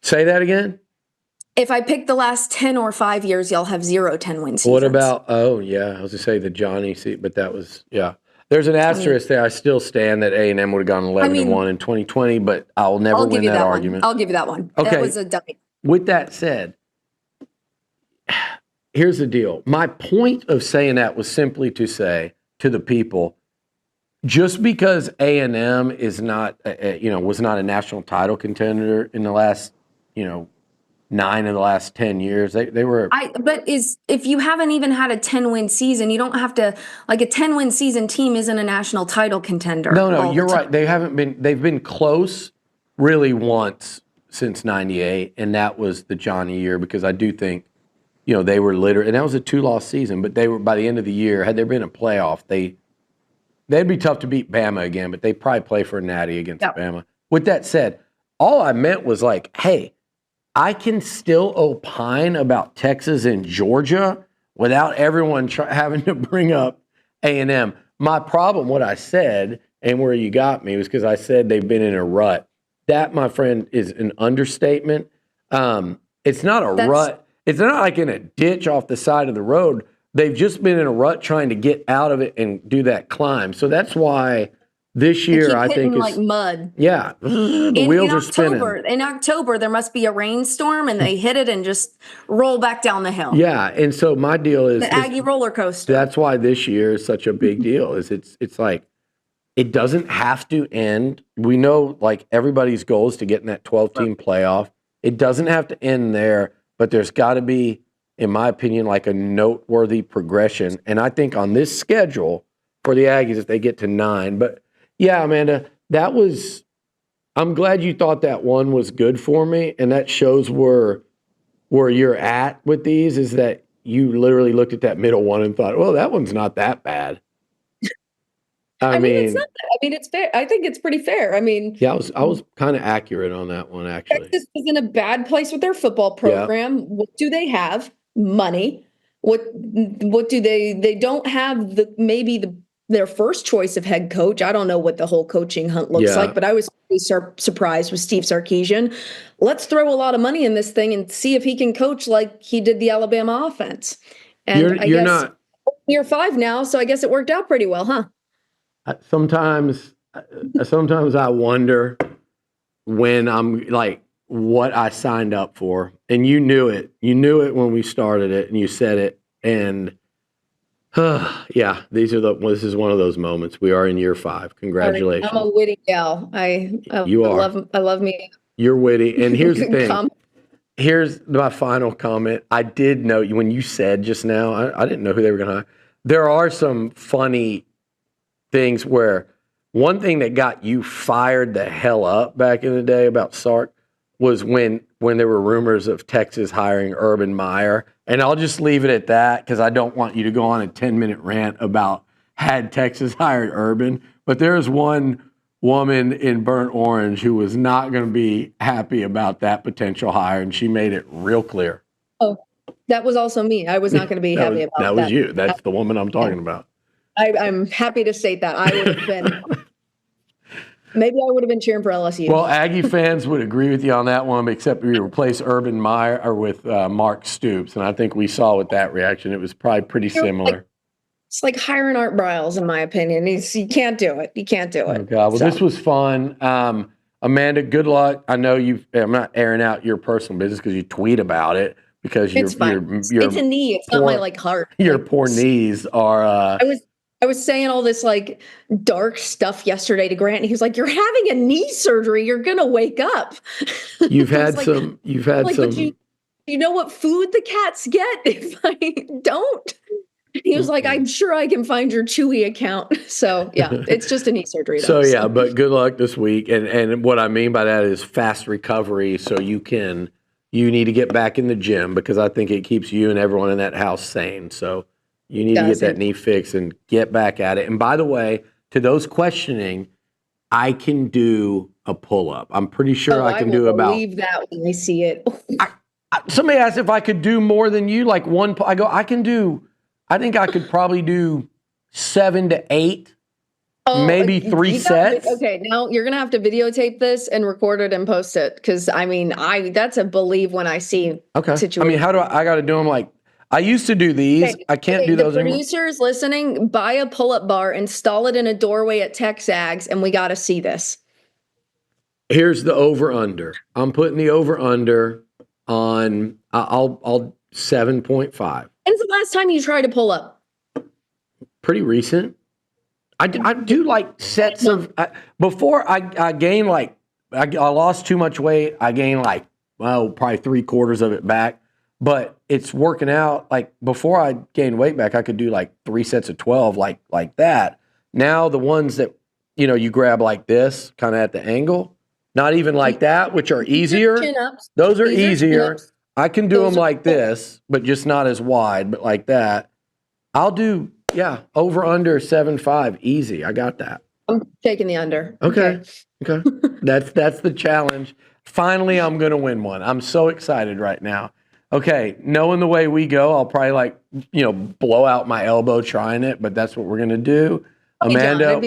Say that again? if I pick the last 10 or 5 years, y'all have 0 10-win seasons. What about, oh, yeah, I was going to say the Johnny seat, but that was, yeah. There's an asterisk there. I still stand that A&M would have gone 11-1 in 2020, but I'll never win that argument. I'll give you that one. Okay. That was a dummy. With that said, here's the deal. My point of saying that was simply to say to the people, just because A&M is not, was not a national title contender in the last, 9 of the last 10 years, they were. But if you haven't even had a 10-win season, you don't have to, like a 10-win season team isn't a national title contender. No, you're right. They've been close really once since 98, and that was the Johnny year, because I do think, they were literally, and that was a 2-loss season, but they were, by the end of the year, had there been a playoff, they'd be tough to beat Bama again, but they'd probably play for a natty against Bama. With that said, all I meant was like, hey, I can still opine about Texas and Georgia without everyone having to bring up A&M. My problem, what I said, and where you got me, was because I said they've been in a rut. That, my friend, is an understatement. It's not a rut. It's not like in a ditch off the side of the road. They've just been in a rut trying to get out of it and do that climb. So that's why this year, I think, like mud. Yeah, the wheels are spinning. In October, there must be a rainstorm, and they hit it and just roll back down the hill. Yeah, and so my deal is the Aggie roller coaster. That's why this year is such a big deal. It's like it doesn't have to end. We know, like, everybody's goal is to get in that 12-team playoff. It doesn't have to end there, but there's got to be, in my opinion, like a noteworthy progression. And I think on this schedule for the Aggies, if they get to 9, but. Yeah, Amanda, I'm glad you thought that one was good for me, and that shows where you're at with these, is that you literally looked at that middle one and thought, well, that one's not that bad. I mean, it's not that. I mean, it's fair. I think it's pretty fair. I mean, yeah, I was kind of accurate on that one, actually. Texas is in a bad place with their football program. Yeah. What do they have? Money. What do they don't have their first choice of head coach. I don't know what the whole coaching hunt looks like, but I was pretty surprised with Steve Sarkisian. Let's throw a lot of money in this thing and see if he can coach like he did the Alabama offense. And I guess not year 5 now, so I guess it worked out pretty well, huh? Sometimes I wonder when I'm like what I signed up for, and you knew it. You knew it when we started it, and you said it, and. Yeah, this is one of those moments. We are in year 5. Congratulations. I'm a witty gal. You are. I love me. You're witty. And here's the thing. Here's my final comment. I did know when you said just now, I didn't know who they were going to hire. There are some funny things where one thing that got you fired the hell up back in the day about Sark was when there were rumors of Texas hiring Urban Meyer. And I'll just leave it at that because I don't want you to go on a 10-minute rant about had Texas hired Urban. But there's one woman in Burnt Orange who was not going to be happy about that potential hire, and she made it real clear. Oh, that was also me. I was not going to be happy about that. That was you. That's the woman I'm talking about. I'm happy to state that. I would have been... Maybe I would have been cheering for LSU. Well, Aggie fans would agree with you on that one, except we replaced Urban Meyer with Mark Stoops, and I think we saw with that reaction, it was probably pretty similar. It's like hiring Art Briles, in my opinion. You can't do it. You can't do it. Oh, God. Well, this was fun. Amanda, good luck. I know I'm not airing out your personal business because you tweet about it because It's fine. It's a knee. It's not my like heart. Your Like, poor knees are. I was saying all this like dark stuff yesterday to Grant, and he was like, "You're having a knee surgery. You're gonna wake up." You've had some. You've had like, some. But you know what food the cats get if I don't? He was like, "I'm sure I can find your Chewy account." So yeah, it's just a knee surgery. So yeah, but good luck this week. And what I mean by that is fast recovery, so you need to get back in the gym because I think it keeps you and everyone in that house sane. So you need to get that knee fixed and get back at it. And by the way, to those questioning, I can do a pull-up. I'm pretty sure I can do about. Believe that when I see it. Somebody asked if I could do more than you, like one. I go, I can do. I think I could probably do 7 to 8, maybe 3 sets. Okay, now you're gonna have to videotape this and record it and post it because I mean, that's a believe when I see. Okay. Situation. I mean, how do I got to do them? Like I used to do these. I can't do those anymore. Producers listening, buy a pull-up bar, install it in a doorway at Texags, and we got to see this. Here's the over/under. I'm putting the over/under on. I'll 7.5. When's the last time you tried to pull up? Pretty recent. I do like sets of before I gained like I lost too much weight. I gained like probably 3/4 of it back. But it's working out. Like before I gained weight back, I could do like 3 sets of 12 like that. Now the ones that you grab like this, kind of at the angle, not even like that, which are easier. Those are easier. I can do them like this, but just not as wide, but like that. I'll do, over under 7.5, easy. I got that. I'm taking the under. Okay. That's the challenge. Finally, I'm going to win one. I'm so excited right now. Okay, knowing the way we go, I'll probably blow out my elbow trying it, but that's what we're going to do. Amanda,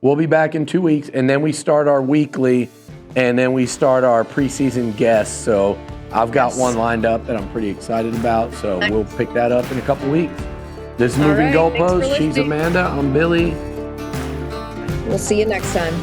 we'll be back in 2 weeks, and then we start our weekly, and then we start our preseason guests. So I've got one lined up that I'm pretty excited about, so we'll pick that up in a couple weeks. This is Moving Goalposts. She's Amanda. I'm Billy. We'll see you next time.